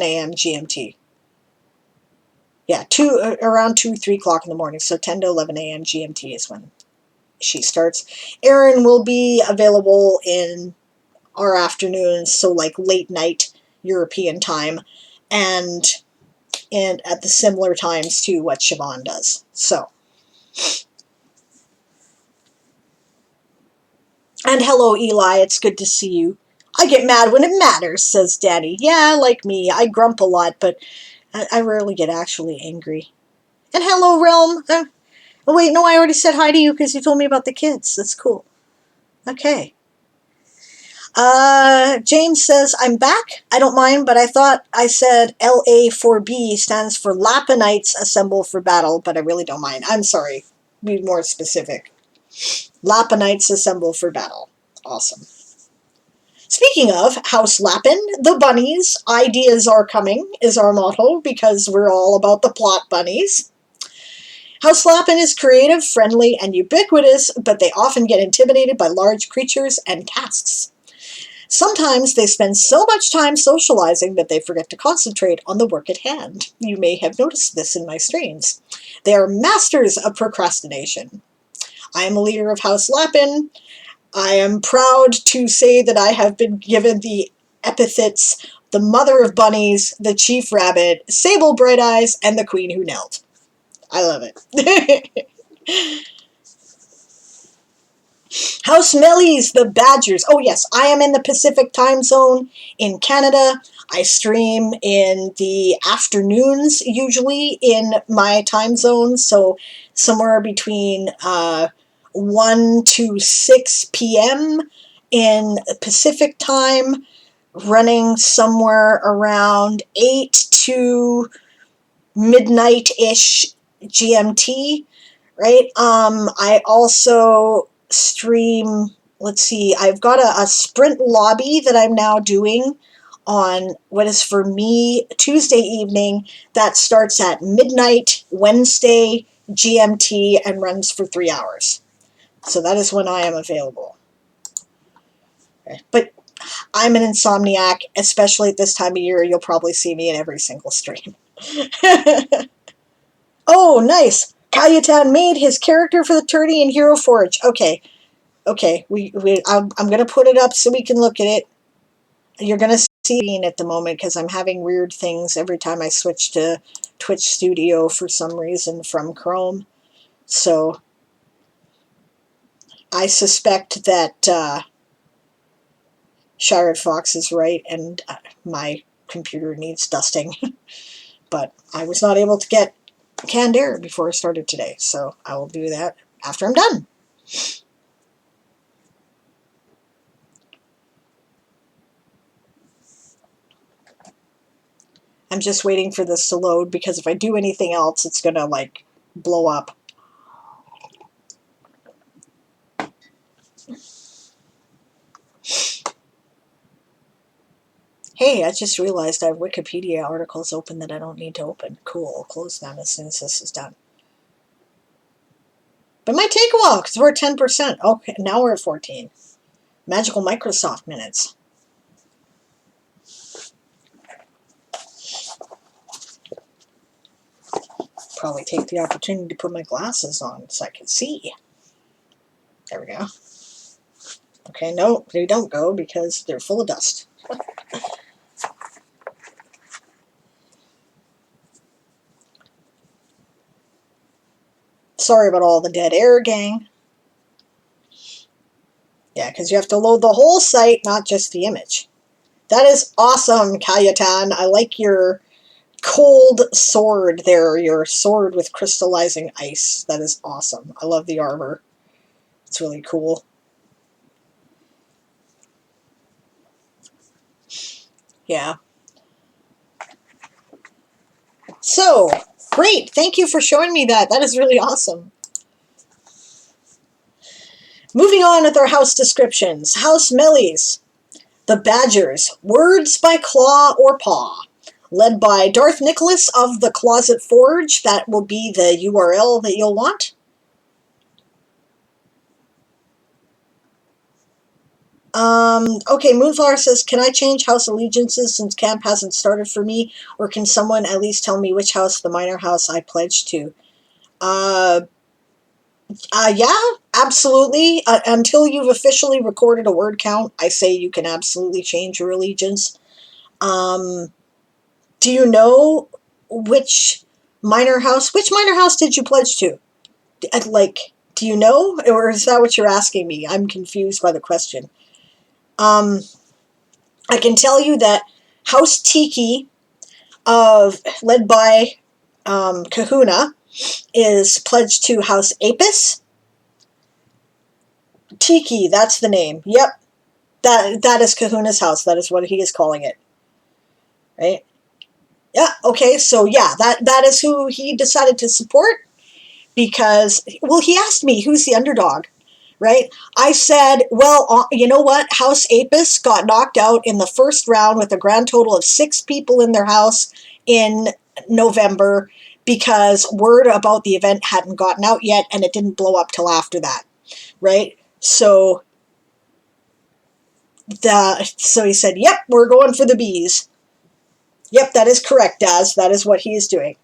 a.m. GMT. Yeah, around 3 o'clock in the morning, so 10 to 11 a.m. GMT is when she starts. Aaron will be available in our afternoons, so like late night European time, and at the similar times to what Siobhan does. So, and hello Eli, it's good to see you. I get mad when it matters, says Daddy. Yeah, like me, I grump a lot, but I rarely get actually angry. And hello Realm. Oh wait, no, I already said hi to you because you told me about the kids. That's cool. Okay. James says, I'm back. I don't mind, but I thought I said LA4B stands for Laponites Assemble for Battle, but I really don't mind. I'm sorry. Be more specific. Laponites Assemble for Battle. Awesome. Speaking of House Lapin, the bunnies, ideas are coming, is our motto, because we're all about the plot bunnies. House Lapin is creative, friendly, and ubiquitous, but they often get intimidated by large creatures and tasks. Sometimes they spend so much time socializing that they forget to concentrate on the work at hand. You may have noticed this in my streams. They are masters of procrastination. I am a leader of House Lapin. I am proud to say that I have been given the epithets the Mother of Bunnies, the Chief Rabbit, Sable Bright Eyes, and the Queen Who Knelt. I love it. House Meles, the Badgers. Oh yes, I am in the Pacific time zone in Canada. I stream in the afternoons, usually in my time zone, so somewhere between 1 to 6 p.m. in Pacific time, running somewhere around 8 to midnight-ish GMT, right? I also stream, let's see, I've got a sprint lobby that I'm now doing on what is for me Tuesday evening that starts at midnight Wednesday GMT and runs for 3 hours. So that is when I am available. Okay. But I'm an insomniac, especially at this time of year. You'll probably see me in every single stream. Oh, nice. Cayetan made his character for the Tourney in Hero Forge. Okay. Okay. I'm going to put it up so we can look at it. You're going to see it at the moment because I'm having weird things every time I switch to Twitch Studio for some reason from Chrome. So I suspect that Shirred Fox is right and my computer needs dusting. But I was not able to get canned air before I started today, so I will do that after I'm done. I'm just waiting for this to load because if I do anything else, it's gonna like blow up. Hey, I just realized I have Wikipedia articles open that I don't need to open. Cool, I'll close them as soon as this is done. But it might take a while because we're at 10%. Okay, now we're at 14. Magical Microsoft minutes. Probably take the opportunity to put my glasses on so I can see. There we go. Okay, no, they don't go because they're full of dust. Sorry about all the dead air, gang. Yeah, because you have to load the whole site, not just the image. That is awesome, Cayetan. I like your cold sword there, your sword with crystallizing ice. That is awesome. I love the armor. It's really cool. Yeah. So, great. Thank you for showing me that. That is really awesome. Moving on with our house descriptions. House Mellies. The Badgers. Words by Claw or Paw. Led by Darth Nicholas of the Closet Forge. That will be the URL that you'll want. Okay, Moonflower says, can I change house allegiances since camp hasn't started for me? Or can someone at least tell me which house, the minor house, I pledged to? Yeah, absolutely. Until you've officially recorded a word count, I say you can absolutely change your allegiance. Do you know which minor house did you pledge to? Do you know? Or is that what you're asking me? I'm confused by the question. I can tell you that House Tiki, led by Kahuna, is pledged to House Apis. Tiki, that's the name. Yep. That is Kahuna's house. That is what he is calling it. Right? Yeah, okay, so yeah, that is who he decided to support because, well, he asked me who's the underdog, right? I said, well, you know what? House Apis got knocked out in the first round with a grand total of 6 people in their house in November because word about the event hadn't gotten out yet and it didn't blow up till after that, right? So he said, yep, we're going for the bees. Yep, that is correct, Daz. That is what he is doing.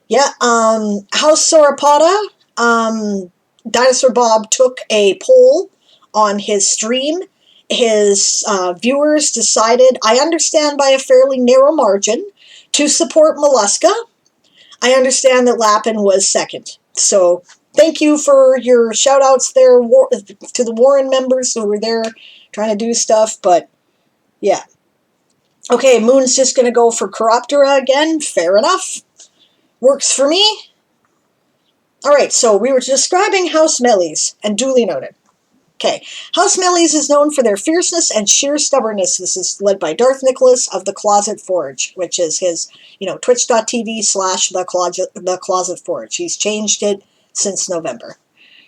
Yeah, House Sauropoda, Dinosaur Bob took a poll on his stream. His viewers decided, I understand by a fairly narrow margin, to support Mollusca. I understand that Lappin was second. So thank you for your shout-outs there to the Warren members who were there trying to do stuff, but yeah. Okay, Moon's just going to go for Chiroptera again. Fair enough. Works for me. All right, so we were describing House Mellies, and duly noted. Okay, House Mellies is known for their fierceness and sheer stubbornness. This is led by Darth Nicholas of the Closet Forge, which is his, twitch.tv/the Closet Forge. He's changed it since November,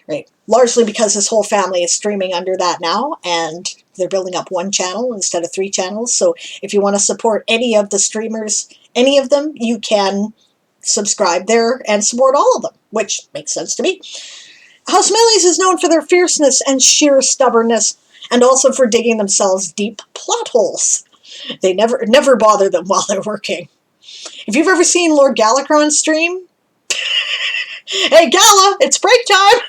right? Largely because his whole family is streaming under that now, and they're building up one channel instead of 3 channels. So if you want to support any of the streamers, any of them, you can subscribe there and support all of them, which makes sense to me. House Mellies is known for their fierceness and sheer stubbornness, and also for digging themselves deep plot holes. They never bother them while they're working. If you've ever seen Lord Galakron stream, hey Gala, it's break time!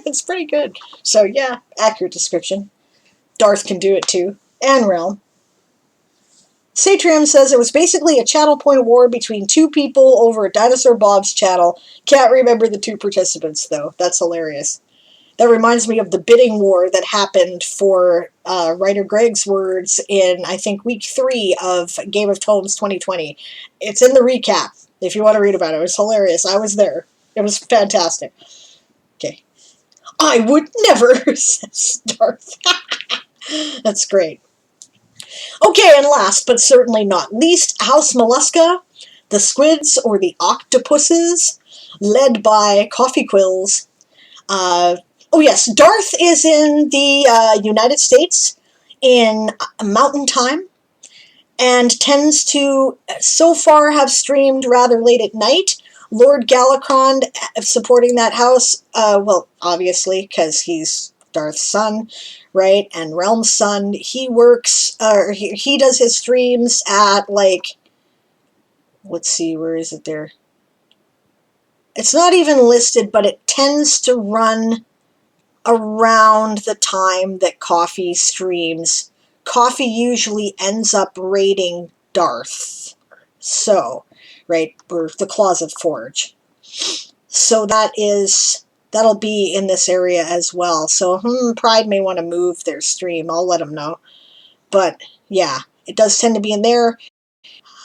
It's pretty good. So yeah, accurate description. Darth can do it too, and Realm. Satrium says it was basically a channel point war between 2 people over a Dinosaur Bob's channel. Can't remember the 2 participants though. That's hilarious. That reminds me of the bidding war that happened for writer Greg's words in, I think, week 3 of Game of Tomes 2020. It's in the recap if you want to read about it. It was hilarious. I was there. It was fantastic. Okay. I would never, says Darth. That's great. Okay, and last but certainly not least, House Mollusca, the squids or the octopuses, led by Coffee Quills. Oh yes, Darth is in the United States in Mountain Time and tends to so far have streamed rather late at night. Lord Galakron supporting that house, well, obviously, because he's Darth's son, right? And Realm's son. He works, he does his streams at, like, let's see, where is it there? It's not even listed, but it tends to run around the time that Coffee streams. Coffee usually ends up raiding Darth. So, right, or the Closet Forge. So that'll be in this area as well. So Pride may want to move their stream. I'll let them know. But yeah, it does tend to be in there.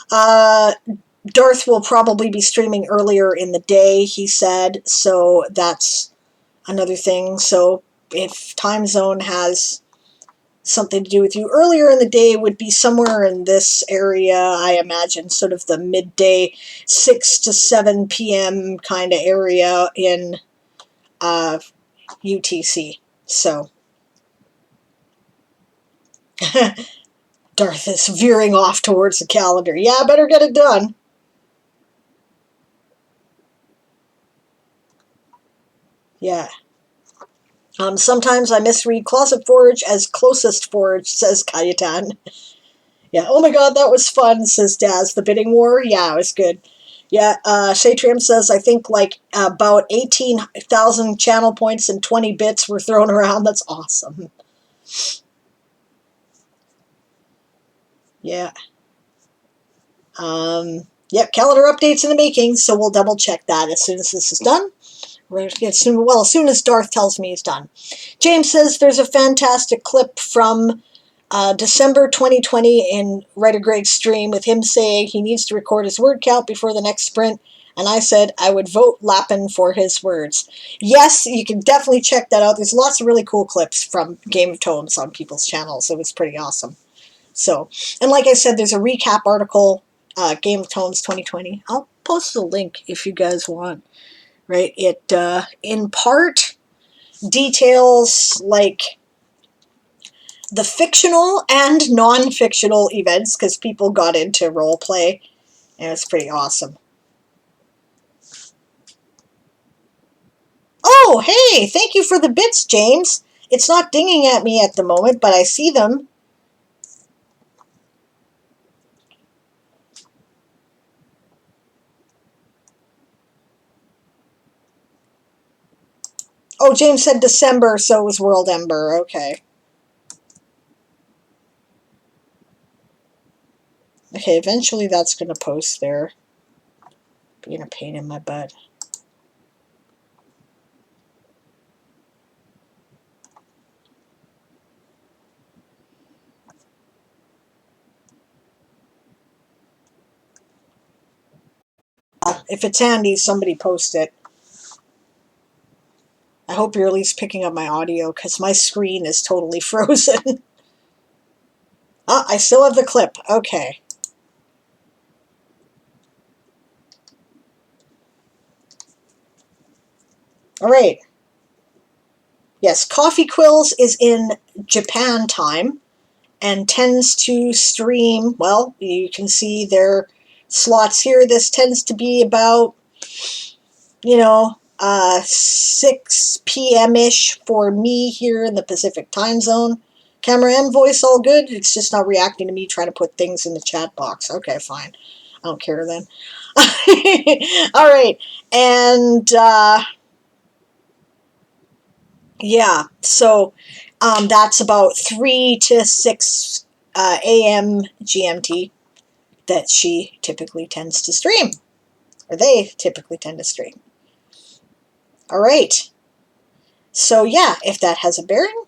Darth will probably be streaming earlier in the day, he said. So that's another thing. So if time zone has something to do with you, earlier in the day would be somewhere in this area, I imagine, sort of the midday 6 to 7 p.m. kind of area in UTC. So Darth is veering off towards the calendar. Yeah, I better get it done. Yeah. Sometimes I misread Closet Forge as Closest Forge, says Kayetan. Yeah, oh my god, that was fun, says Daz. The bidding war? Yeah, it was good. Yeah, Shatrium says, I think like about 18,000 channel points and 20 bits were thrown around. That's awesome. Yeah. Yep, calendar updates in the making, so we'll double check that as soon as this is done. As soon as Darth tells me he's done. James says there's a fantastic clip from December 2020 in Writer Greg's stream with him saying he needs to record his word count before the next sprint, and I said I would vote Lappin for his words. Yes, you can definitely check that out. There's lots of really cool clips from Game of Tomes on people's channels. It was pretty awesome. So, and like I said, there's a recap article, Game of Tomes 2020. I'll post the link if you guys want. Right? It, in part, details, like, the fictional and non-fictional events, because people got into role play, and it's pretty awesome. Oh, hey! Thank you for the bits, James! It's not dinging at me at the moment, but I see them. Oh, James said December, so it was World Ember. Okay. Okay, eventually that's going to post there. Being a pain in my butt. If it's handy, somebody post it. I hope you're at least picking up my audio, because my screen is totally frozen. Ah, I still have the clip. Okay. All right. Yes, Coffee Quills is in Japan time and tends to stream, well, you can see their slots here. This tends to be about, 6 p.m.-ish for me here in the Pacific time zone. Camera and voice all good. It's just not reacting to me trying to put things in the chat box. Okay, fine. I don't care then. All right. And, yeah, so that's about 3 to 6 a.m. GMT that she typically tends to stream, or they typically tend to stream. All right. So yeah, if that has a bearing.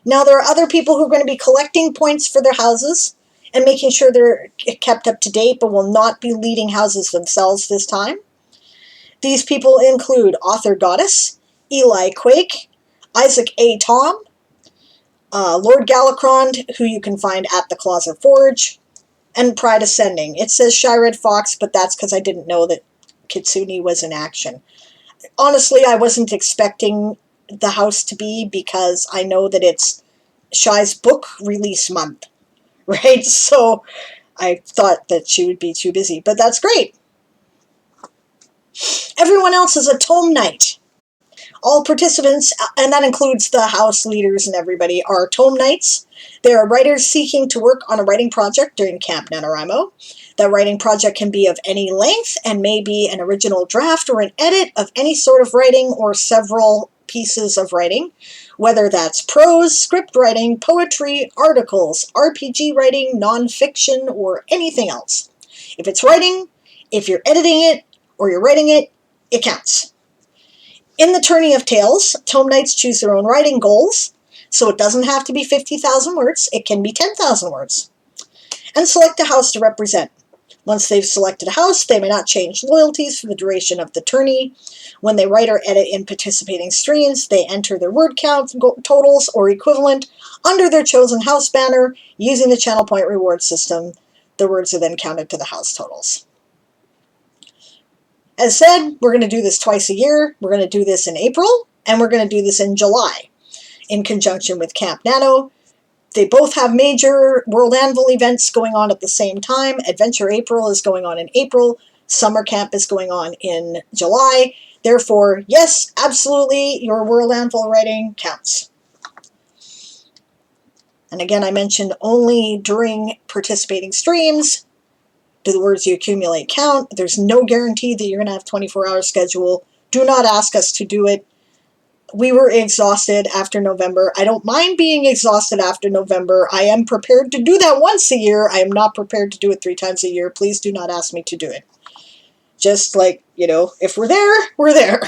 Now there are other people who are going to be collecting points for their houses and making sure they're kept up to date, but will not be leading houses themselves this time. These people include Author Goddess, Eli Quake, Isaac A. Tom, Lord Galacrond, who you can find at the Closet Forge, and Pride Ascending. It says Shyred Fox, but that's because I didn't know that Kitsune was in action. Honestly, I wasn't expecting the house to be, because I know that it's Shy's book release month, right? So I thought that she would be too busy, but that's great. Everyone else is a tome night. All participants, and that includes the house leaders and everybody, are tome knights. They are writers seeking to work on a writing project during Camp NaNoWriMo. That writing project can be of any length and may be an original draft or an edit of any sort of writing or several pieces of writing, whether that's prose, script writing, poetry, articles, RPG writing, nonfiction, or anything else. If it's writing, if you're editing it, or you're writing it, it counts. In the Tourney of Tales, Tome Knights choose their own writing goals, so it doesn't have to be 50,000 words, it can be 10,000 words. And select a house to represent. Once they've selected a house, they may not change loyalties for the duration of the tourney. When they write or edit in participating streams, they enter their word count totals or equivalent under their chosen house banner using the channel point reward system. The words are then counted to the house totals. As said, we're going to do this twice a year. We're going to do this in April, and we're going to do this in July, in conjunction with Camp Nano. They both have major World Anvil events going on at the same time. Adventure April is going on in April. Summer Camp is going on in July. Therefore, yes, absolutely, your World Anvil writing counts. And again, I mentioned only during participating streams do the words you accumulate count. There's no guarantee that you're going to have a 24-hour schedule. Do not ask us to do it. We were exhausted after November. I don't mind being exhausted after November. I am prepared to do that once a year. I am not prepared to do it 3 times a year. Please do not ask me to do it. Just like, if we're there, we're there.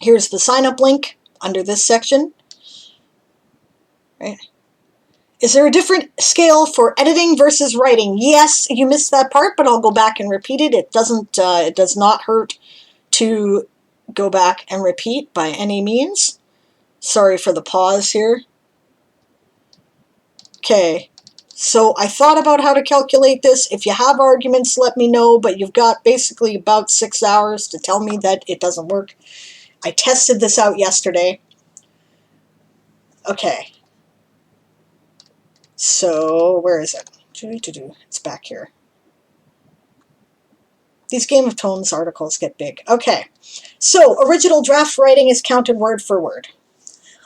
Here's the sign-up link under this section. Right. Is there a different scale for editing versus writing? Yes, you missed that part, but I'll go back and repeat it. It does not hurt to go back and repeat by any means. Sorry for the pause here. Okay, so I thought about how to calculate this. If you have arguments, let me know, but you've got basically about 6 hours to tell me that it doesn't work. I tested this out yesterday. Okay. So, where is it? It's back here. These Game of Tomes articles get big. Okay, so original draft writing is counted word for word.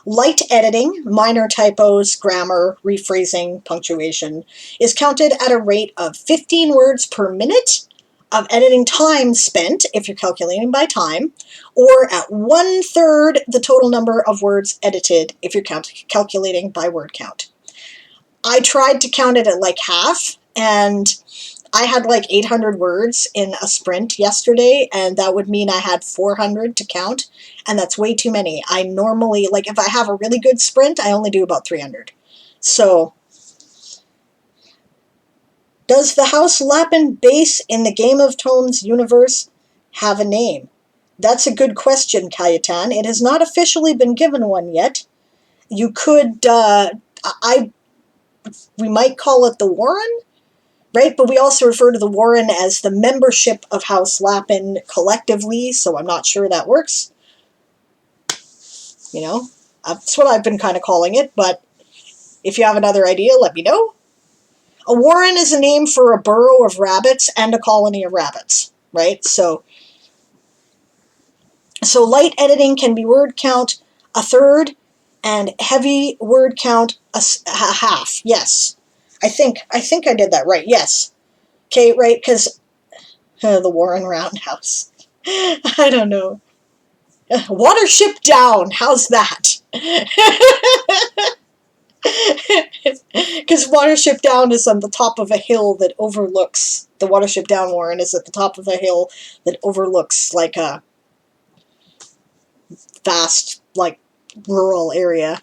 Light editing, minor typos, grammar, rephrasing, punctuation, is counted at a rate of 15 words per minute of editing time spent, if you're calculating by time, or at 1/3 the total number of words edited, if you're calculating by word count. I tried to count it at like half, and I had like 800 words in a sprint yesterday, and that would mean I had 400 to count, and that's way too many. I normally, like if I have a really good sprint, I only do about 300. So, does the House Lapin base in the Game of Tomes universe have a name? That's a good question, Kayetan. It has not officially been given one yet. You could, we might call it the Warren, right? But we also refer to the Warren as the membership of House Lappin collectively, so I'm not sure that works. You know, that's what I've been kind of calling it, but if you have another idea, let me know. A warren is a name for a burrow of rabbits and a colony of rabbits, right? So light editing can be word count a third, and heavy word count a half. Yes, I think I did that right. Yes. Okay, right, because the Warren Roundhouse. I don't know. Watership Down. How's that? Because Watership Down is on the top of a hill that overlooks, the Watership Down Warren is at the top of a hill that overlooks like a vast, like, rural area.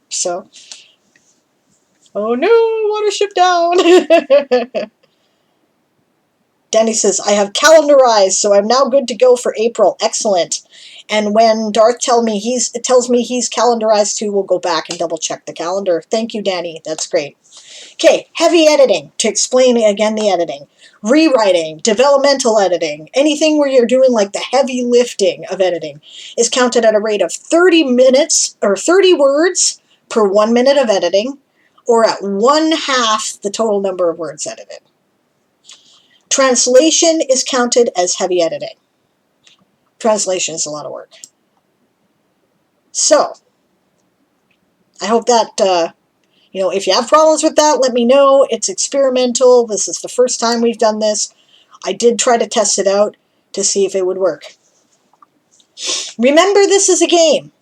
So, oh no, Watership Down! Danny says, I have calendarized, so I'm now good to go for April. Excellent. And when Darth tells me he's calendarized too, we'll go back and double check the calendar. Thank you, Danny. That's great. Okay, heavy editing, to explain again the editing. Rewriting, developmental editing, anything where you're doing like the heavy lifting of editing is counted at a rate of 30 minutes or 30 words per 1 minute of editing, or at 1/2 the total number of words edited. Translation is counted as heavy editing. Translation is a lot of work. So, I hope that, if you have problems with that, let me know. It's experimental. This is the first time we've done this. I did try to test it out to see if it would work. Remember, this is a game.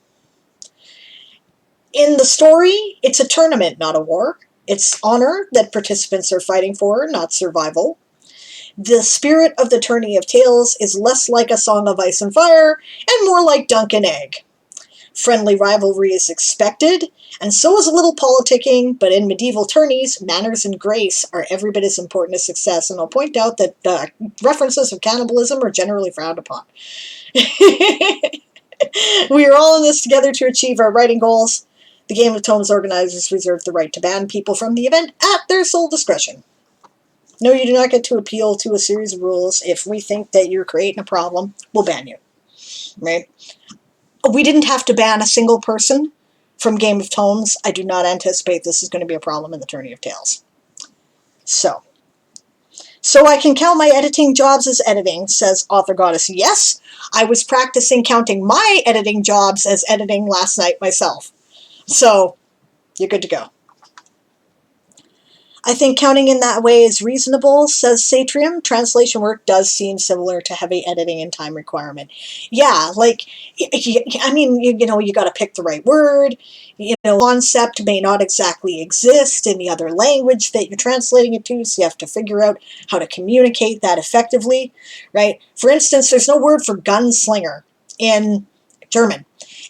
In the story, it's a tournament, not a war. It's honor that participants are fighting for, not survival. The spirit of the Tourney of Tales is less like a Song of Ice and Fire and more like Dunk and Egg. Friendly rivalry is expected, and so is a little politicking, but in medieval tourneys, manners and grace are every bit as important as success, and I'll point out that references of cannibalism are generally frowned upon. We are all in this together to achieve our writing goals. The Game of Tomes organizers reserve the right to ban people from the event at their sole discretion. No, you do not get to appeal to a series of rules. If we think that you're creating a problem, we'll ban you. Right? We didn't have to ban a single person from Game of Tomes. I do not anticipate this is going to be a problem in the Tourney of Tales. So I can count my editing jobs as editing, says Author Goddess. Yes, I was practicing counting my editing jobs as editing last night myself. So, you're good to go. I think counting in that way is reasonable, says Satrium. Translation work does seem similar to heavy editing and time requirement. Yeah, like, I mean, you got to pick the right word. Concept may not exactly exist in the other language that you're translating it to, so you have to figure out how to communicate that effectively, right? For instance, there's no word for gunslinger in German,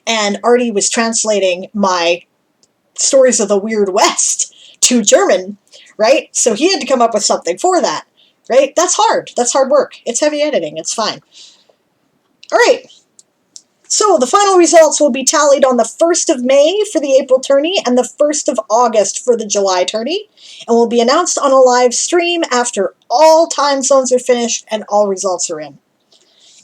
and Artie was translating my Stories of the Weird West to German, right? So he had to come up with something for that, right? That's hard. That's hard work. It's heavy editing. It's fine. All right. So the final results will be tallied on the 1st of May for the April tourney and the 1st of August for the July tourney, and will be announced on a live stream after all time zones are finished and all results are in.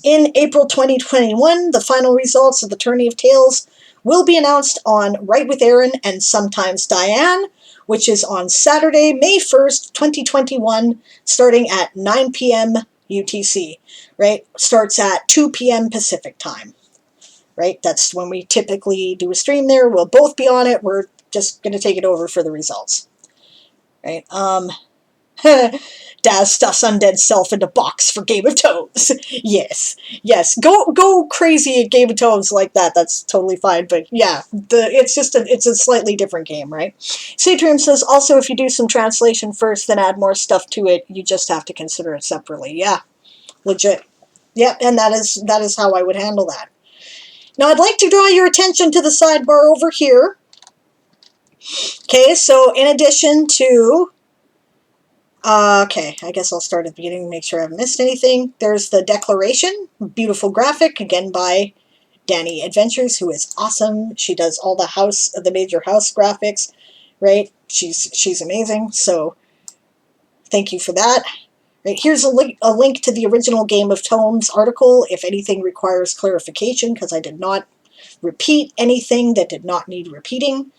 In April 2021, the final results of the Tourney of Tales will be announced on Write with Aaron and Sometimes Diane, which is on Saturday, May 1st, 2021, starting at 9 p.m. UTC, right? Starts at 2 p.m. Pacific time, right? That's when we typically do a stream there. We'll both be on it. We're just going to take it over for the results, right? Daz stuffs undead self in a box for Game of Tomes. Yes. Go crazy at Game of Tomes like that. That's totally fine. But yeah, it's a slightly different game, right? Satrium says also if you do some translation first, then add more stuff to it, you just have to consider it separately. Yeah, legit. Yeah, and that is how I would handle that. Now I'd like to draw your attention to the sidebar over here. Okay, so in addition to okay, I guess I'll start at the beginning to make sure I haven't missed anything. There's the declaration, beautiful graphic, again by Danny Adventures, who is awesome. She does all the major house graphics, right? She's amazing. So Thank you for that. Right, here's a link to the original Game of Tomes article if anything requires clarification, because I did not repeat anything that did not need repeating.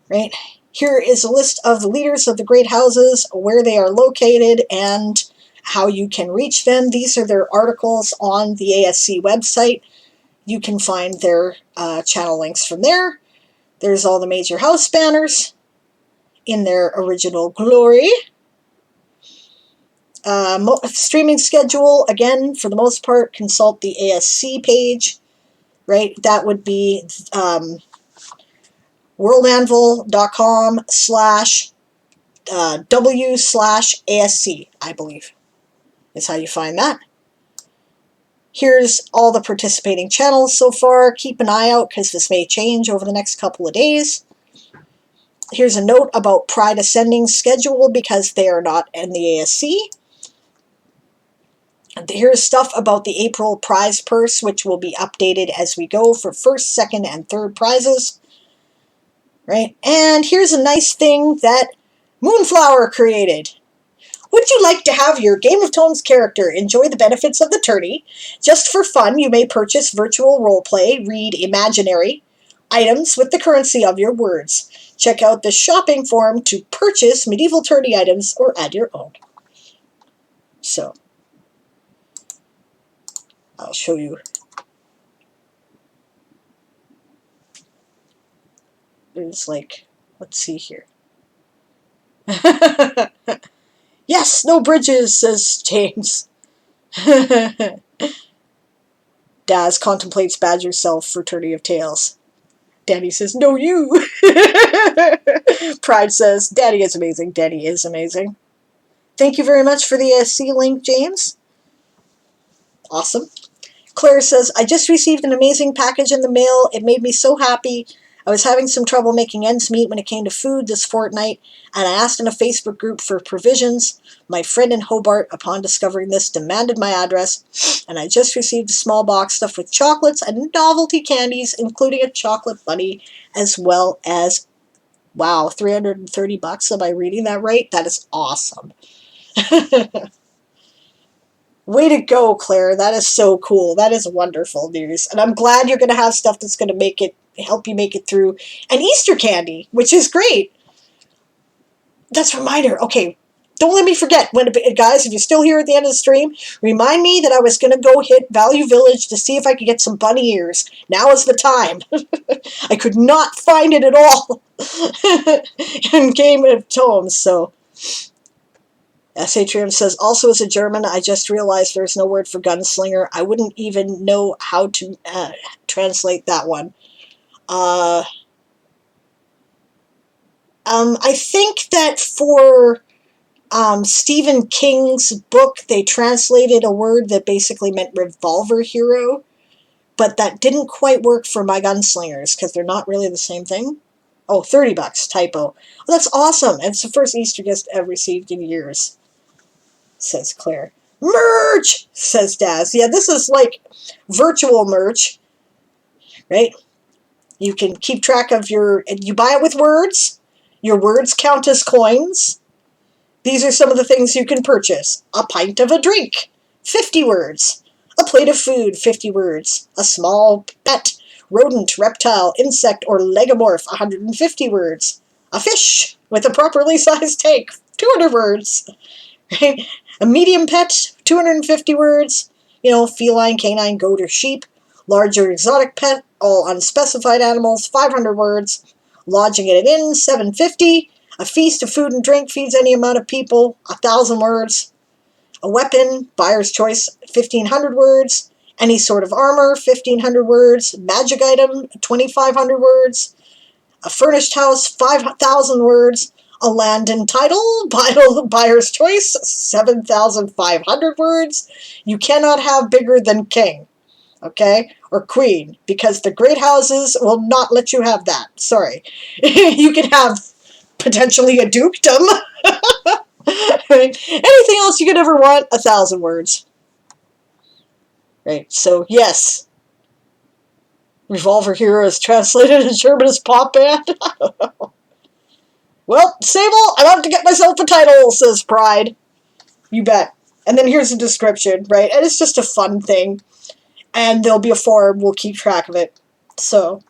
Right, here is a list of the leaders of the great houses, where they are located, and how you can reach them. These are their articles on the ASC website. You can find their channel links from there. There's all the major house banners in their original glory. Streaming schedule, again, for the most part, consult the ASC page, right? That would be worldanvil.com/w/ASC, I believe, is how you find that. Here's all the participating channels so far. Keep an eye out, because this may change over the next couple of days. Here's a note about Pride Ascending's schedule, because they are not in the ASC. Here's stuff about the April prize purse, which will be updated as we go for first, second, and third prizes. Right? And here's a nice thing that Moonflower created. Would you like to have your Game of Tomes character enjoy the benefits of the tourney? Just for fun, you may purchase virtual roleplay, read imaginary items with the currency of your words. Check out the shopping form to purchase medieval tourney items or add your own. So, I'll show you. There's like, let's see here. Yes, no bridges, says James. Daz contemplates Badger self for Tourney of Tales. Danny says, no, you. Pride says, Daddy is amazing. Daddy is amazing. Thank you very much for the ASC link, James. Awesome. Claire says, I just received an amazing package in the mail. It made me so happy. I was having some trouble making ends meet when it came to food this fortnight, and I asked in a Facebook group for provisions. My friend in Hobart, upon discovering this, demanded my address, and I just received a small box stuffed with chocolates and novelty candies, including a chocolate bunny, as well as, wow, $330. Am I reading that right? That is awesome. Way to go, Claire. That is so cool. That is wonderful news. And I'm glad you're going to have stuff that's going to help you make it through. And Easter candy, which is great. That's a reminder. Okay, don't let me forget. Guys, if you're still here at the end of the stream, remind me that I was going to go hit Value Village to see if I could get some bunny ears. Now is the time. I could not find it at all in Game of Tomes, so... Satrium says, also as a German, I just realized there's no word for gunslinger. I wouldn't even know how to translate that one. I think that for Stephen King's book, they translated a word that basically meant revolver hero, but that didn't quite work for my gunslingers, because they're not really the same thing. Oh, $30, typo. Well, that's awesome. It's the first Easter gift I've received in years, says Claire. Merch, says Daz. Yeah, this is like virtual merch, right? You can keep track of you buy it with words. Your words count as coins. These are some of the things you can purchase. A pint of a drink, 50 words. A plate of food, 50 words. A small pet, rodent, reptile, insect, or legomorph, 150 words. A fish with a properly sized tank, 200 words. Right? A medium pet, 250 words. Feline, canine, goat, or sheep. Larger exotic pet, all unspecified animals, 500 words. Lodging at an inn, 750. A feast of food and drink feeds any amount of people, 1,000 words. A weapon, buyer's choice, 1,500 words. Any sort of armor, 1,500 words. Magic item, 2,500 words. A furnished house, 5,000 words. A land and title, buyer's choice, 7,500 words. You cannot have bigger than king, okay, or queen, because the great houses will not let you have that. Sorry. You can have potentially a dukedom. Anything else you could ever want, 1,000 words. Right, so yes. Revolver Hero is translated in German as pop band. I don't know. Well, Sable, I'm out to get myself a title, says Pride. You bet. And then here's the description, right? And it's just a fun thing. And there'll be a forum. We'll keep track of it. So,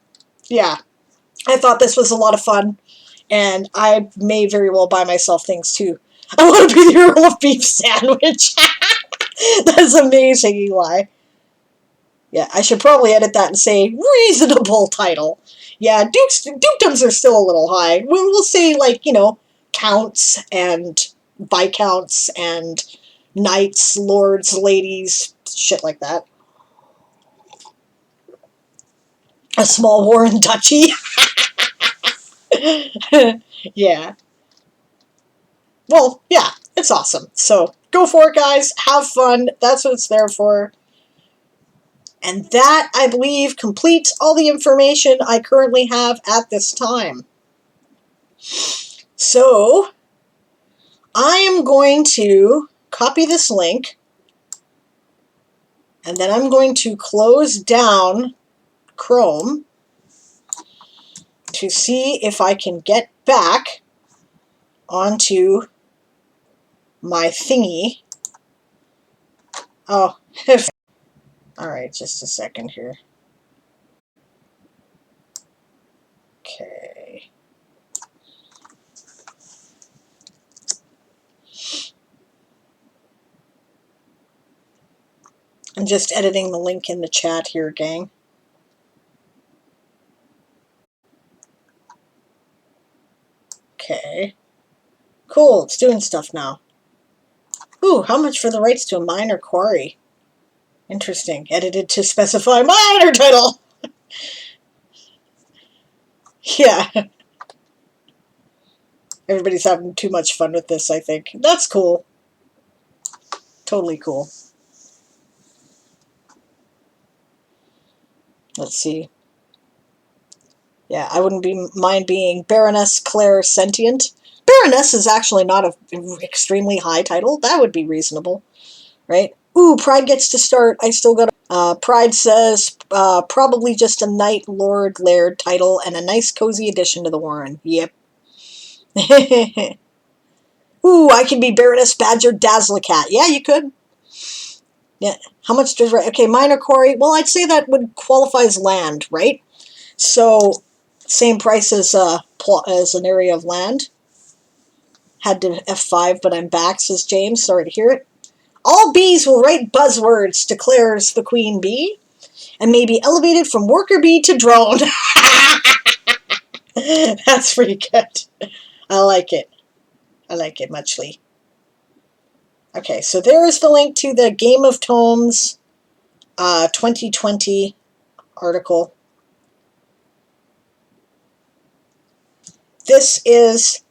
yeah. I thought this was a lot of fun. And I may very well buy myself things, too. I want to be the Earl of Beef sandwich. That's amazing, Eli. Yeah, I should probably edit that and say reasonable title. Yeah, dukedoms are still a little high. We'll say, like, counts and viscounts and knights, lords, ladies, shit like that. A small Warren Duchy. Yeah. Well, yeah, it's awesome. So go for it, guys. Have fun. That's what it's there for. And that, I believe, completes all the information I currently have at this time. So I am going to copy this link, and then I'm going to close down Chrome to see if I can get back onto my thingy. Oh, all right, just a second here. Okay. I'm just editing the link in the chat here, gang. Okay. Cool, it's doing stuff now. Ooh, how much for the rights to a minor quarry? Interesting. Edited to specify minor title. Yeah. Everybody's having too much fun with this, I think. That's cool. Totally cool. Let's see. Yeah, I wouldn't mind being Baroness Claire Sentient. Baroness is actually not an extremely high title. That would be reasonable, right? Ooh, Pride gets to start. I still got Pride says probably just a Knight, Lord, Laird title and a nice cozy addition to the Warren. Yep. Ooh, I can be Baroness Badger Dazzlecat. Yeah, you could. Yeah. How much does... Okay, minor quarry. Well, I'd say that would qualify as land, right? So, same price as an area of land. Had to F5, but I'm back, says James. Sorry to hear it. All bees will write buzzwords, declares the queen bee, and may be elevated from worker bee to drone. That's pretty good. I like it. I like it muchly. Okay, so there is the link to the Game of Tomes 2020 article. This is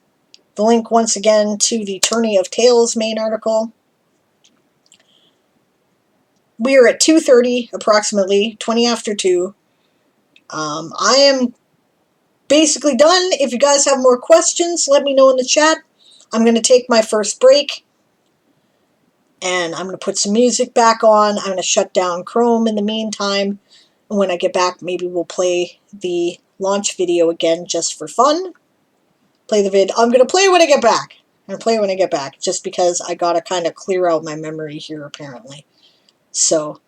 the link once again to the Tourney of Tales main article. We are at 2:30 approximately, 20 after 2. I am basically done. If you guys have more questions, let me know in the chat. I'm going to take my first break, and I'm going to put some music back on. I'm going to shut down Chrome in the meantime. And when I get back, maybe we'll play the launch video again just for fun. Play the vid. I'm going to play when I get back. I'm going to play when I get back, just because I got to kind of clear out my memory here, apparently. So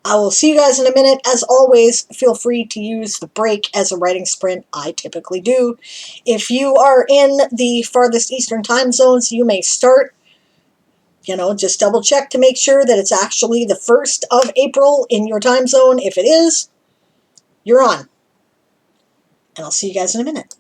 I will see you guys in a minute. As always, feel free to use the break as a writing sprint. I typically do. If you are in the farthest eastern time zones, you may start. Just double check to make sure that it's actually the 1st of April in your time zone. If it is, you're on. And I'll see you guys in a minute.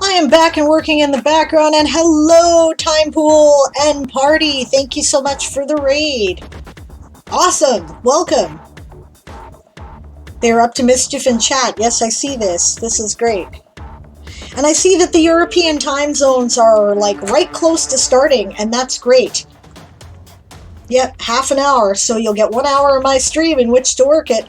I am back and working in the background, and hello, Time Pool and Party. Thank you so much for the raid. Awesome. Welcome. They're up to mischief in chat. Yes, I see this. This is great. And I see that the European time zones are like right close to starting, and that's great. Yep, half an hour, so you'll get 1 hour of my stream in which to work it.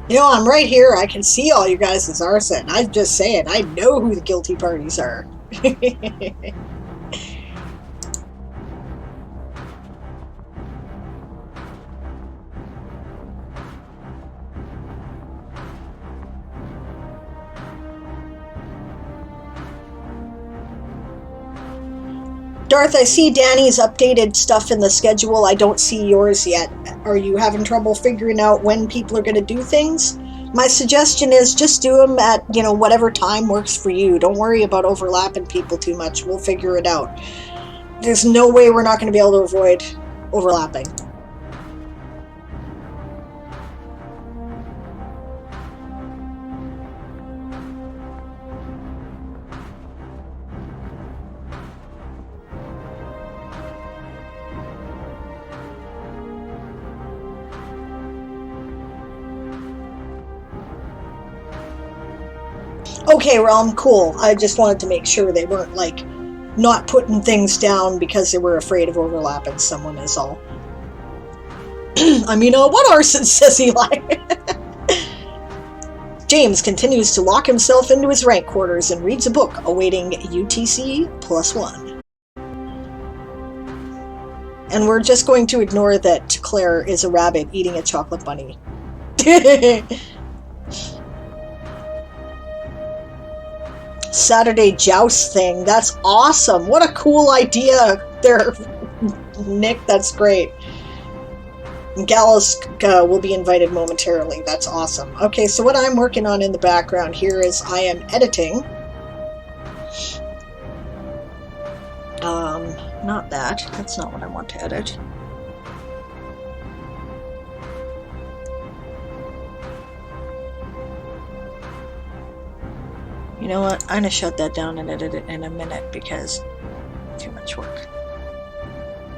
You know, I'm right here. I can see all you guys' arson. I'm just saying, I know who the guilty parties are. Darth, I see Danny's updated stuff in the schedule. I don't see yours yet. Are you having trouble figuring out when people are going to do things? My suggestion is just do them at, you know, whatever time works for you. Don't worry about overlapping people too much. We'll figure it out. There's no way we're not going to be able to avoid overlapping. Okay, Realm, cool. I just wanted to make sure they weren't, like, not putting things down because they were afraid of overlapping someone is all. I mean, what arson, says Eli. James continues to lock himself into his rank quarters and reads a book, awaiting UTC +1. And we're just going to ignore that Claire is a rabbit eating a chocolate bunny. Saturday joust thing. That's awesome. What a cool idea there, Nick. That's great. Gallus will be invited momentarily. That's awesome. Okay, so what I'm working on in the background here is I am editing. Not that. That's not what I want to edit. You know what? I'm going to shut that down and edit it in a minute because too much work.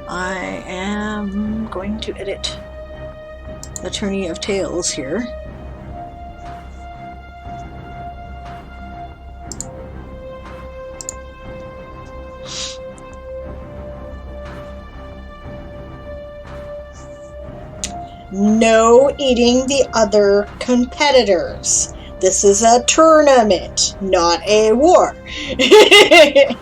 I am going to edit the Tourney of Tales here. No eating the other competitors. This is a tournament, not a war. I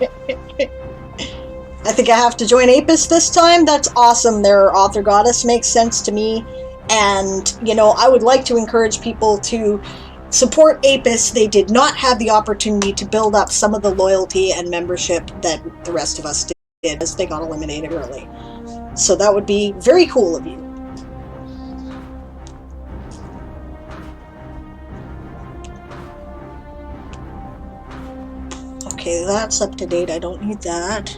think I have to join Apis this time. That's awesome. Their author goddess makes sense to me. And, you know, I would like to encourage people to support Apis. They did not have the opportunity to build up some of the loyalty and membership that the rest of us did as they got eliminated early. So that would be very cool of you. Okay, that's up to date. I don't need that.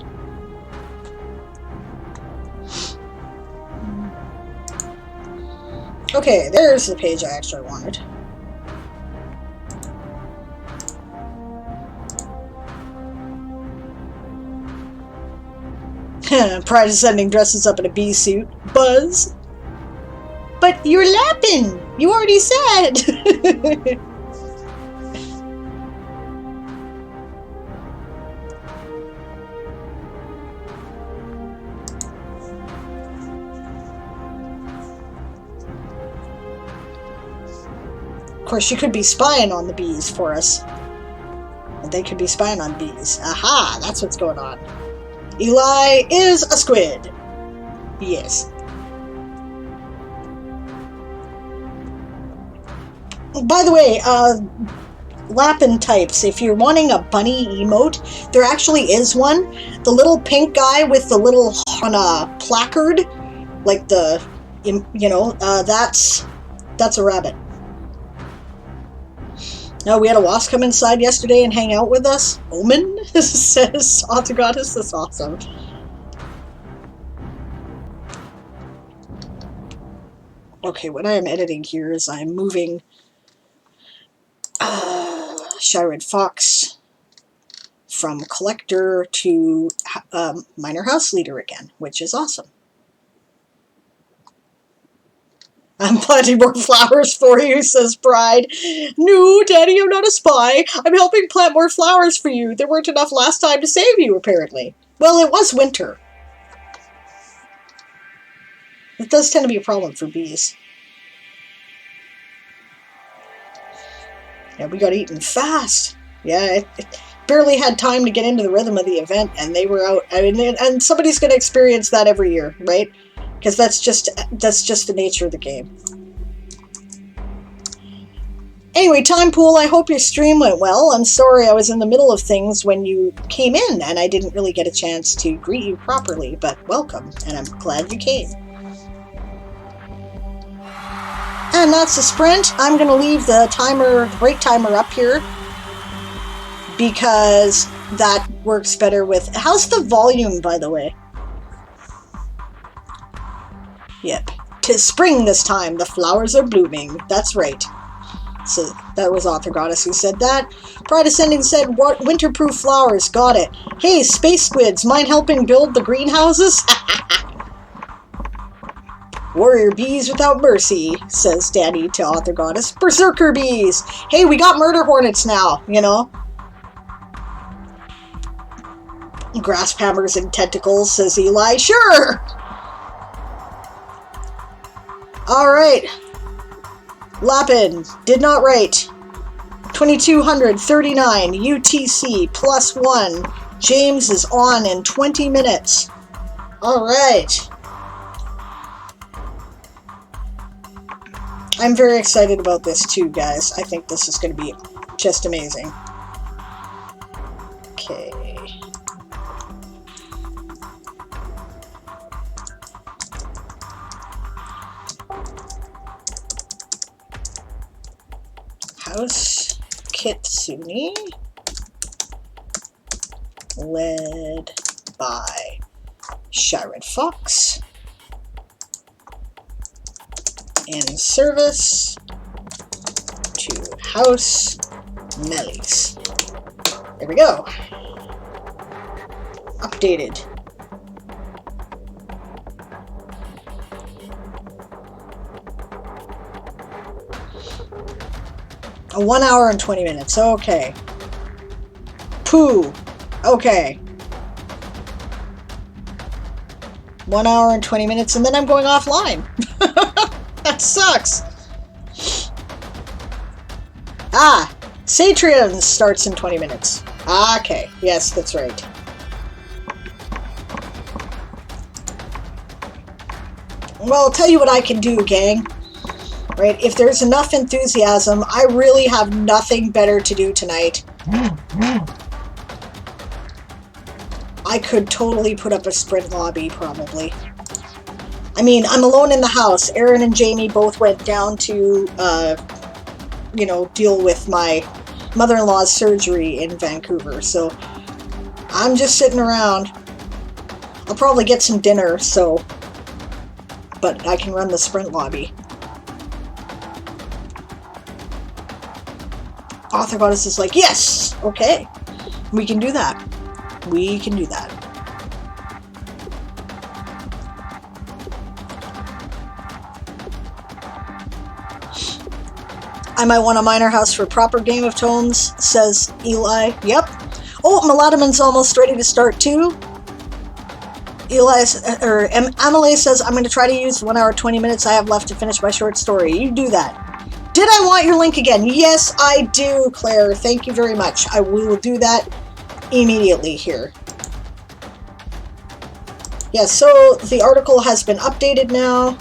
Okay, there's the page I actually wanted. Pride is sending dresses up in a bee suit. Buzz. But you're lapping. You already said. Of course, you could be spying on the bees for us. And they could be spying on bees. Aha! That's what's going on. Eli is a squid. Yes. By the way, Lapin types, if you're wanting a bunny emote, there actually is one. The little pink guy with the little on a placard, like the, you know, that's a rabbit. No, we had a wasp come inside yesterday and hang out with us. Omen, says Author Goddess. That's awesome. Okay, what I am editing here is I'm moving Shyrid Fox from collector to minor house leader again, which is awesome. I'm planting more flowers for you, says Bride. No, Daddy, I'm not a spy. I'm helping plant more flowers for you. There weren't enough last time to save you, apparently. Well, it was winter. It does tend to be a problem for bees. Yeah, we got eaten fast. Yeah, it barely had time to get into the rhythm of the event, and they were out. I mean, and somebody's going to experience that every year, right? Because that's just the nature of the game. Anyway, Time Pool, I hope your stream went well. I'm sorry I was in the middle of things when you came in, and I didn't really get a chance to greet you properly, but welcome, and I'm glad you came. And that's the sprint. I'm going to leave the break timer up here, because that works better with... How's the volume, by the way? Yep. 'Tis spring this time. The flowers are blooming. That's right. So that was Author Goddess who said that. Pride Ascending said, "What winterproof flowers? Got it. Hey, space squids, mind helping build the greenhouses?" Warrior bees without mercy, says Daddy to Author Goddess. Berserker bees. Hey, we got murder hornets now, you know. Grasp hammers and tentacles, says Eli. Sure. All right. Lapin did not write. 2239 UTC +1. James is on in 20 minutes. All right. I'm very excited about this too, guys. I think this is going to be just amazing. Okay. House Kitsune, led by Sharon Fox. In service to House Mellies. There we go. Updated. A 1 hour and 20 minutes. Okay. Pooh. Okay. 1 hour and 20 minutes, and then I'm going offline. That sucks. Ah, Satrians starts in 20 minutes. Okay, yes, that's right. Well, I'll tell you what I can do, gang. Right, if there's enough enthusiasm, I really have nothing better to do tonight. I could totally put up a sprint lobby, probably. I mean, I'm alone in the house. Aaron and Jamie both went down to, you know, deal with my mother-in-law's surgery in Vancouver. So I'm just sitting around. I'll probably get some dinner, so... But I can run the sprint lobby. Author Goddess is like, yes! Okay. We can do that. We can do that. I might want a minor house for a proper game of Tomes, says Eli. Yep. Oh, Melatoman's almost ready to start too. Amelie says, I'm going to try to use 1 hour 20 minutes I have left to finish my short story. You do that. Did I want your link again? Yes, I do, Claire. Thank you very much. We will do that immediately here. Yes, so the article has been updated now.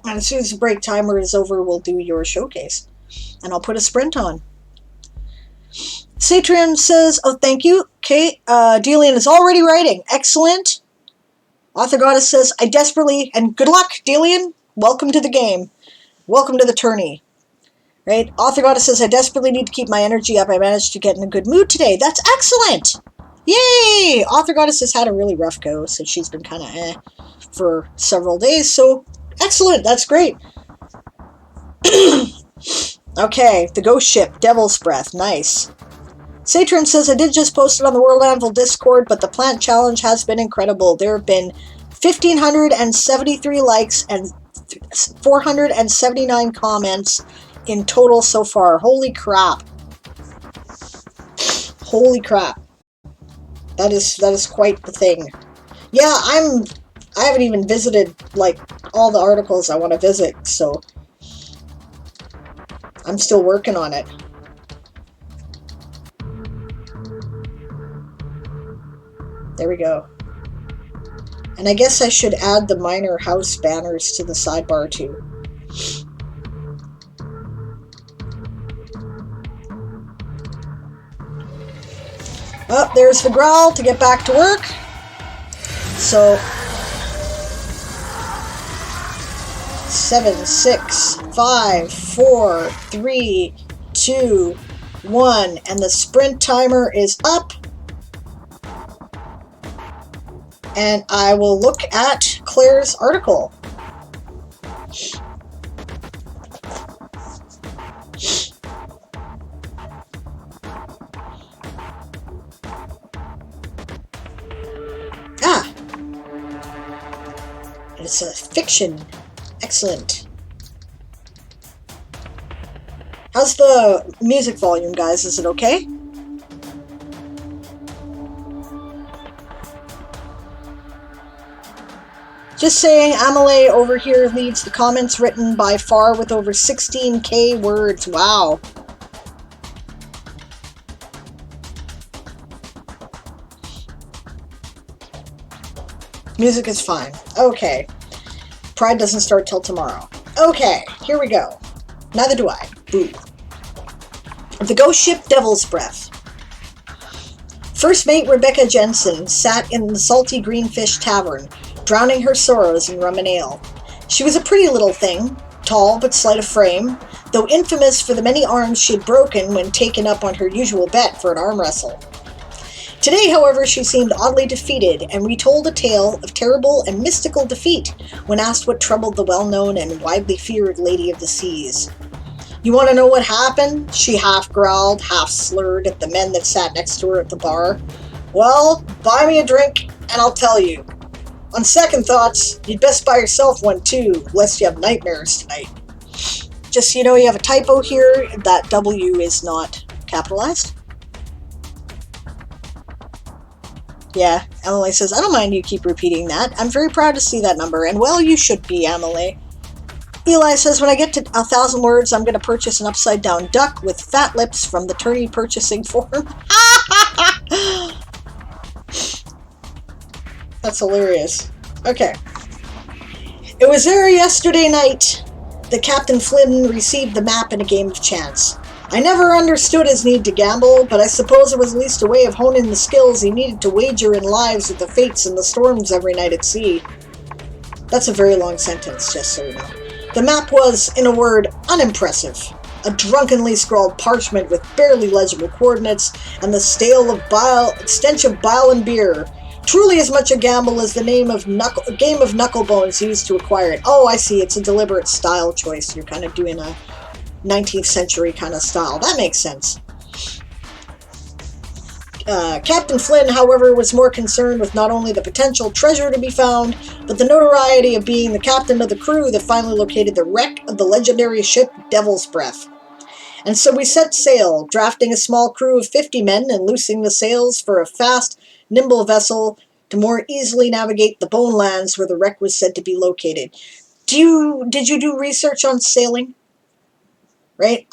And as soon as the break timer is over, we'll do your showcase. And I'll put a sprint on. Satrian says, oh, thank you. Okay, Delian is already writing. Excellent. Author Goddess says, I desperately, and good luck, Delian. Welcome to the game. Welcome to the tourney. Right? Author Goddess says, I desperately need to keep my energy up. I managed to get in a good mood today. That's excellent. Yay! Author Goddess has had a really rough go, so she's been kind of for several days, so excellent. That's great. Okay, the ghost ship, Devil's Breath. Nice. Satrim says, I did just post it on the World Anvil Discord, but the plant challenge has been incredible. There have been 1,573 likes and 479 comments in total so far. Holy crap. Holy crap. That is quite the thing. Yeah, I haven't even visited, like, all the articles I want to visit, so I'm still working on it. There we go. And I guess I should add the minor house banners to the sidebar too. Oh, there's the growl to get back to work. So 7, 6, 5, 4, 3, 2, 1, and the sprint timer is up. And I will look at Claire's article. Ah! It's a fiction. Excellent. How's the music volume, guys? Is it okay? Just saying, Amelie over here leads the comments written by far with over 16K words. Wow. Music is fine. Okay. Pride doesn't start till tomorrow. Okay, here we go. Neither do I. Boo. The ghost ship Devil's Breath. First mate Rebecca Jensen sat in the Salty Greenfish Tavern, drowning her sorrows in rum and ale. She was a pretty little thing, tall but slight of frame, though infamous for the many arms she had broken when taken up on her usual bet for an arm wrestle. Today, however, she seemed oddly defeated, and retold a tale of terrible and mystical defeat when asked what troubled the well-known and widely feared Lady of the Seas. You want to know what happened? She half growled, half slurred at the men that sat next to her at the bar. Well, buy me a drink, and I'll tell you. On second thoughts, you'd best buy yourself one too, lest you have nightmares tonight. Just so you know, you have a typo here. That W is not capitalized. Yeah, Emily says, I don't mind you keep repeating that. I'm very proud to see that number, and well, you should be, Emily. Eli says, when I get to 1,000 words, I'm going to purchase an upside-down duck with fat lips from the Tourney purchasing forum. That's hilarious. Okay. It was there yesterday night that Captain Flynn received the map in a game of chance. I never understood his need to gamble, but I suppose it was at least a way of honing the skills he needed to wager in lives with the fates and the storms every night at sea. That's a very long sentence, just so you know. The map was, in a word, unimpressive. A drunkenly scrawled parchment with barely legible coordinates and the stench of bile and beer. Truly as much a gamble as the game of knucklebones used to acquire it. Oh, I see. It's a deliberate style choice. You're kind of doing a 19th century kind of style. That makes sense. Captain Flynn, however, was more concerned with not only the potential treasure to be found, but the notoriety of being the captain of the crew that finally located the wreck of the legendary ship Devil's Breath. And so we set sail, drafting a small crew of 50 men and loosing the sails for a fast, nimble vessel to more easily navigate the bone lands where the wreck was said to be located. Did you do research on sailing? Right?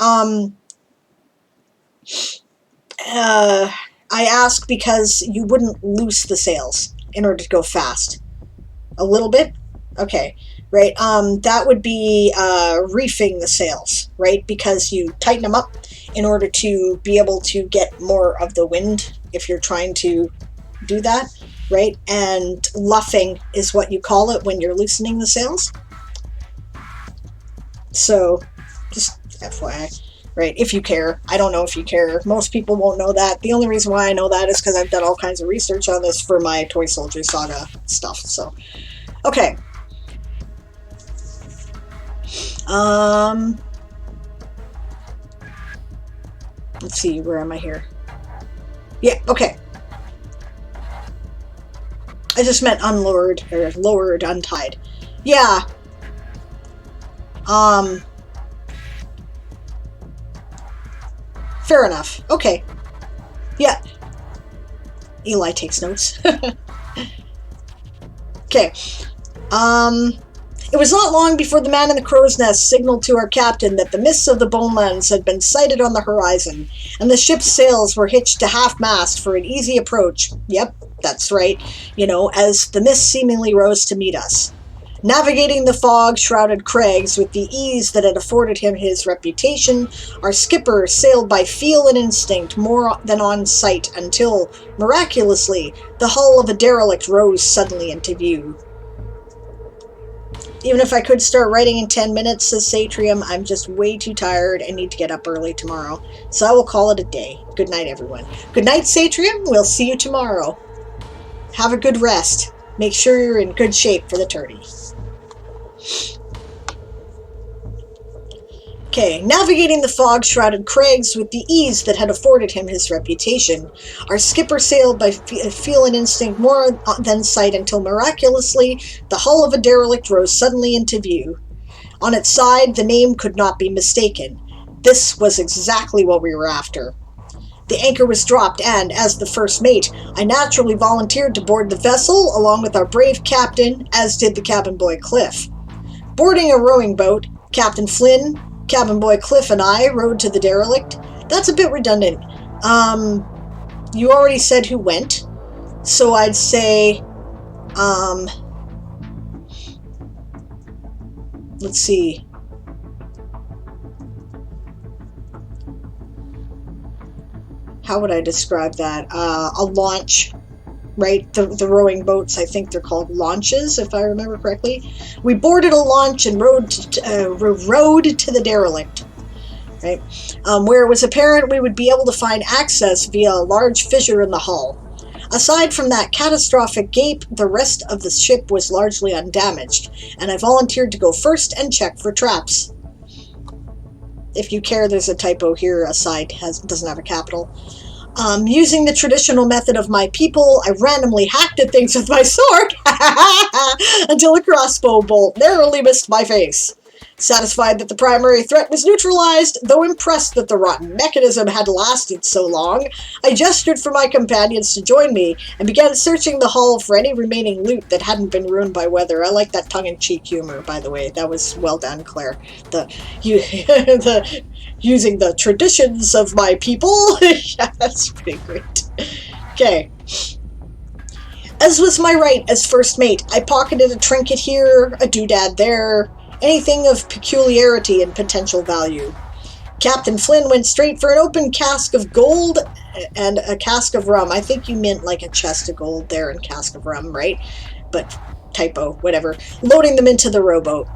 I ask because you wouldn't loose the sails in order to go fast. A little bit? Okay. Right? That would be reefing the sails, right? Because you tighten them up in order to be able to get more of the wind if you're trying to do that, right? And luffing is what you call it when you're loosening the sails. So, just FYI. Right, if you care. I don't know if you care. Most people won't know that. The only reason why I know that is because I've done all kinds of research on this for my Toy Soldier Saga stuff. So, okay. Let's see, where am I here? Yeah, okay. I just meant unlowered, or lowered, untied. Yeah. Fair enough. Okay. Yeah. Eli takes notes. Okay. It was not long before the man in the crow's nest signaled to our captain that the mists of the Bonelands had been sighted on the horizon, and the ship's sails were hitched to half-mast for an easy approach. Yep, that's right. You know, as the mist seemingly rose to meet us. Navigating the fog-shrouded crags with the ease that had afforded him his reputation, our skipper sailed by feel and instinct more than on sight until, miraculously, the hull of a derelict rose suddenly into view. Even if I could start writing in 10 minutes, says Satrium, I'm just way too tired and need to get up early tomorrow. So I will call it a day. Good night, everyone. Good night, Satrium. We'll see you tomorrow. Have a good rest. Make sure you're in good shape for the tourney. Okay, navigating the fog-shrouded crags with the ease that had afforded him his reputation, our skipper sailed by feel and instinct more than sight until miraculously the hull of a derelict rose suddenly into view. On its side, the name could not be mistaken. This was exactly what we were after. The anchor was dropped, and, as the first mate, I naturally volunteered to board the vessel along with our brave captain, as did the cabin boy Cliff. Boarding a rowing boat, Captain Flynn, cabin boy Cliff, and I rowed to the derelict. That's a bit redundant. You already said who went, so I'd say, let's see. How would I describe that? A launch, right? The rowing boats, I think they're called launches, if I remember correctly. We boarded a launch and rowed to the derelict, right? Where it was apparent we would be able to find access via a large fissure in the hull. Aside from that catastrophic gape, the rest of the ship was largely undamaged, and I volunteered to go first and check for traps. If you care, there's a typo here. Aside doesn't have a capital. Using the traditional method of my people, I randomly hacked at things with my sword until a crossbow bolt narrowly missed my face. Satisfied that the primary threat was neutralized, though impressed that the rotten mechanism had lasted so long, I gestured for my companions to join me and began searching the hull for any remaining loot that hadn't been ruined by weather. I like that tongue-in-cheek humor, by the way. That was well done, Claire. Using the traditions of my people. Yeah, that's pretty great. Okay. As was my right as first mate, I pocketed a trinket here, a doodad there, anything of peculiarity and potential value. Captain Flynn went straight for an open cask of gold and a cask of rum. I think you meant like a chest of gold there and cask of rum, right? But typo, whatever. Loading them into the rowboat.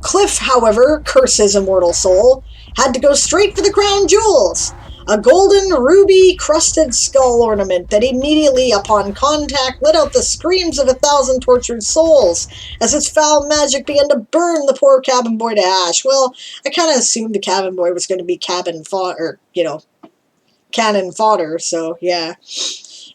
Cliff, however, curse his immortal soul, had to go straight for the crown jewels. A golden, ruby-crusted skull ornament that immediately, upon contact, let out the screams of 1,000 tortured souls as its foul magic began to burn the poor cabin boy to ash. Well, I kind of assumed the cabin boy was going to be cannon fodder, so yeah.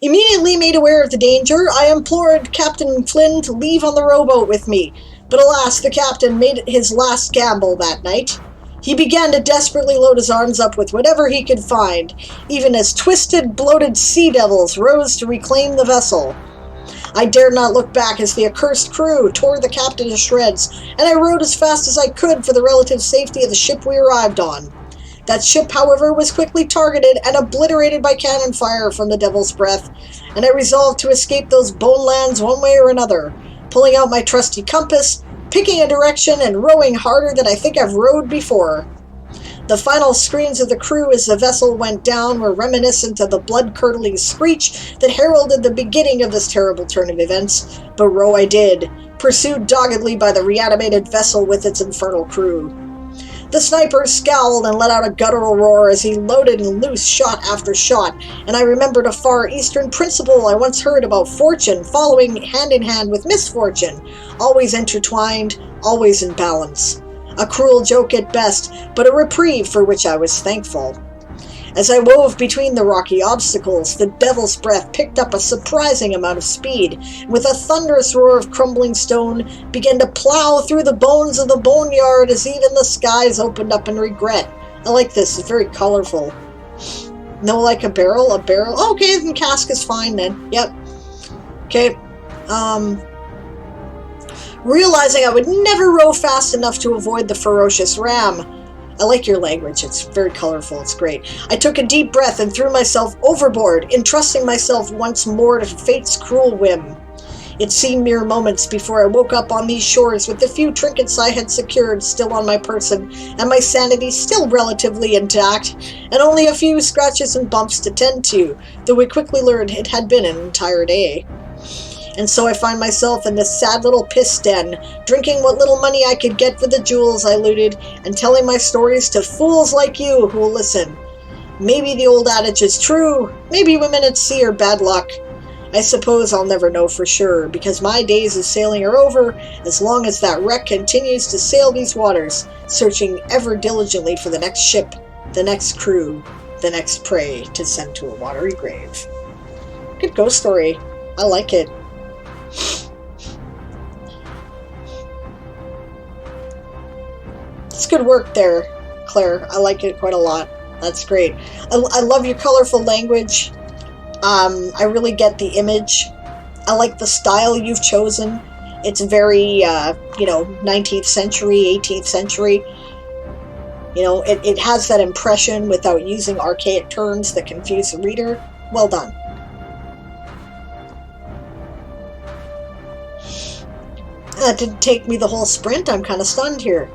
Immediately made aware of the danger, I implored Captain Flynn to leave on the rowboat with me, but alas, the captain made his last gamble that night. He began to desperately load his arms up with whatever he could find, even as twisted, bloated sea devils rose to reclaim the vessel. I dared not look back as the accursed crew tore the captain to shreds, and I rowed as fast as I could for the relative safety of the ship we arrived on. That ship, however, was quickly targeted and obliterated by cannon fire from the Devil's Breath, and I resolved to escape those bone lands one way or another, pulling out my trusty compass, picking a direction and rowing harder than I think I've rowed before. The final screams of the crew as the vessel went down were reminiscent of the blood-curdling screech that heralded the beginning of this terrible turn of events, but row I did, pursued doggedly by the reanimated vessel with its infernal crew. The sniper scowled and let out a guttural roar as he loaded and loosed shot after shot, and I remembered a far eastern principle I once heard about fortune following hand in hand with misfortune, always intertwined, always in balance. A cruel joke at best, but a reprieve for which I was thankful. As I wove between the rocky obstacles, the Devil's Breath picked up a surprising amount of speed, and with a thunderous roar of crumbling stone, began to plow through the bones of the boneyard as even the skies opened up in regret. I like this, it's very colorful. No, like a barrel? Okay, then cask is fine then. Yep. Okay. Realizing I would never row fast enough to avoid the ferocious ram. I like your language, it's very colorful, it's great. I took a deep breath and threw myself overboard, entrusting myself once more to fate's cruel whim. It seemed mere moments before I woke up on these shores with the few trinkets I had secured still on my person, and my sanity still relatively intact, and only a few scratches and bumps to tend to, though we quickly learned it had been an entire day. And so I find myself in this sad little piss den, drinking what little money I could get for the jewels I looted, and telling my stories to fools like you who will listen. Maybe the old adage is true. Maybe women at sea are bad luck. I suppose I'll never know for sure, because my days of sailing are over as long as that wreck continues to sail these waters, searching ever diligently for the next ship, the next crew, the next prey to send to a watery grave. Good ghost story. I like it. It's good work there, Claire. I like it quite a lot. That's great. I love your colorful language. I really get the image. I like the style you've chosen. It's very, 19th century, 18th century. It has that impression without using archaic terms that confuse the reader. Well done. That didn't take me the whole sprint. I'm kind of stunned here.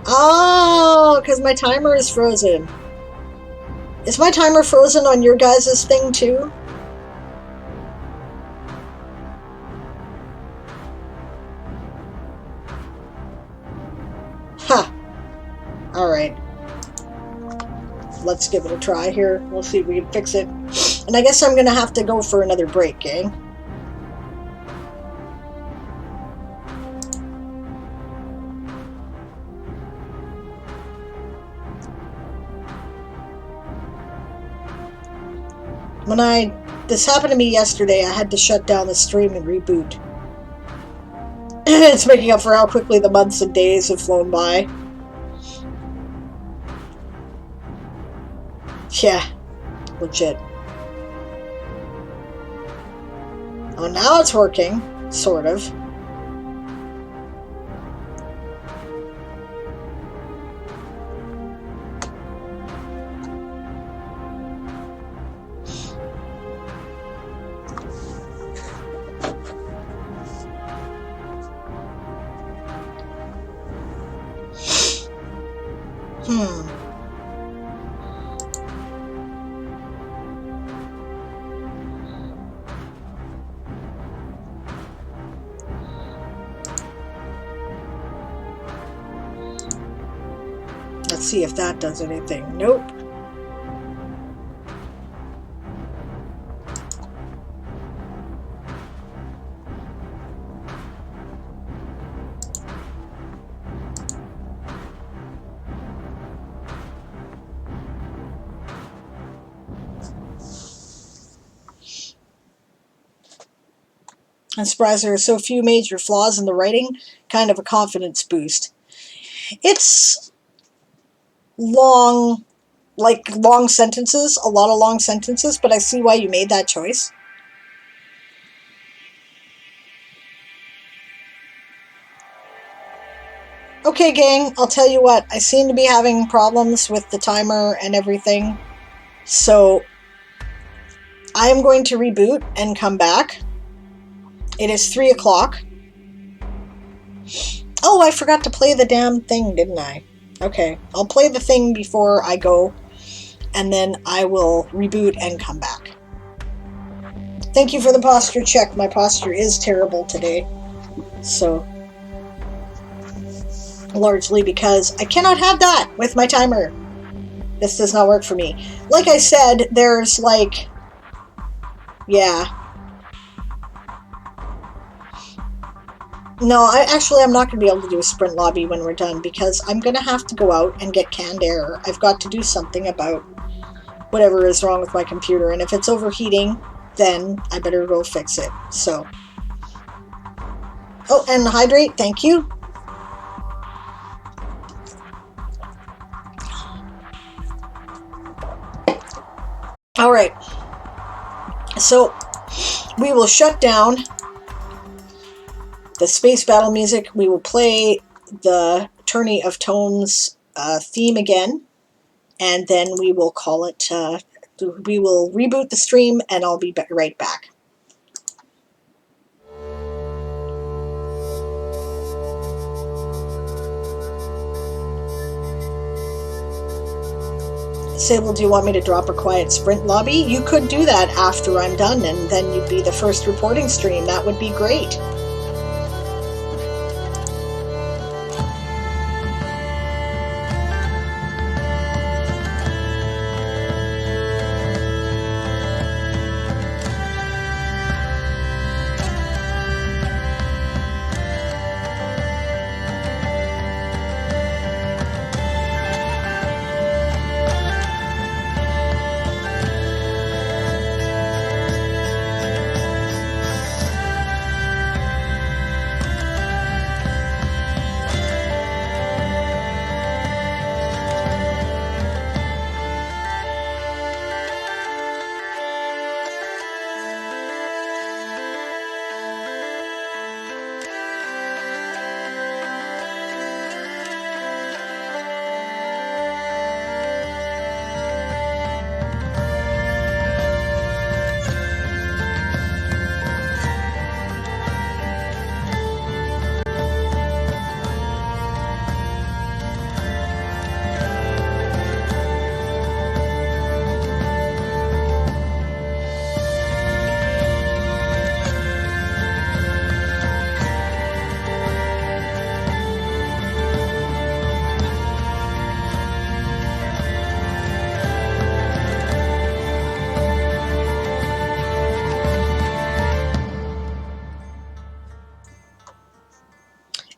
Oh, because my timer is frozen. Is my timer frozen on your guys' thing too? Ha! Alright. Let's give it a try here. We'll see if we can fix it. And I guess I'm going to have to go for another break, gang. This happened to me yesterday, I had to shut down the stream and reboot. It's making up for how quickly the months and days have flown by. Yeah, legit. Oh, now it's working, sort of. Let's see if that does anything. Nope. I'm surprised there are so few major flaws in the writing. Kind of a confidence boost. It's long sentences, a lot of long sentences, but I see why you made that choice. Okay, gang, I'll tell you what, I seem to be having problems with the timer and everything, so I am going to reboot and come back. It is 3 o'clock. Oh, I forgot to play the damn thing, didn't I? Okay, I'll play the thing before I go, and then I will reboot and come back. Thank you for the posture check. My posture is terrible today, so largely because I cannot have that with my timer. This does not work for me. Like I said, there's like, yeah. No, I'm not going to be able to do a sprint lobby when we're done because I'm going to have to go out and get canned air. I've got to do something about whatever is wrong with my computer, and if it's overheating, then I better go fix it. So, oh, and hydrate, thank you. All right, so we will shut down the space battle music. We will play the Tourney of Tomes theme again, and then we will call it, we will reboot the stream, and I'll be right back. Sable, do you want me to drop a quiet sprint lobby? You could do that after I'm done, and then you'd be the first reporting stream. That would be great.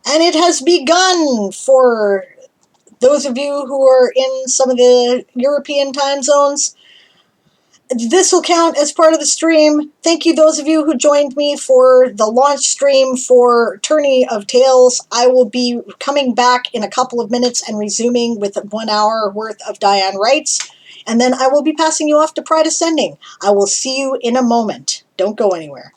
And it has begun for those of you who are in some of the European time zones. This will count as part of the stream. Thank you, those of you who joined me for the launch stream for Tourney of Tales. I will be coming back in a couple of minutes and resuming with 1 hour worth of Diane Writes. And then I will be passing you off to Pride Ascending. I will see you in a moment. Don't go anywhere.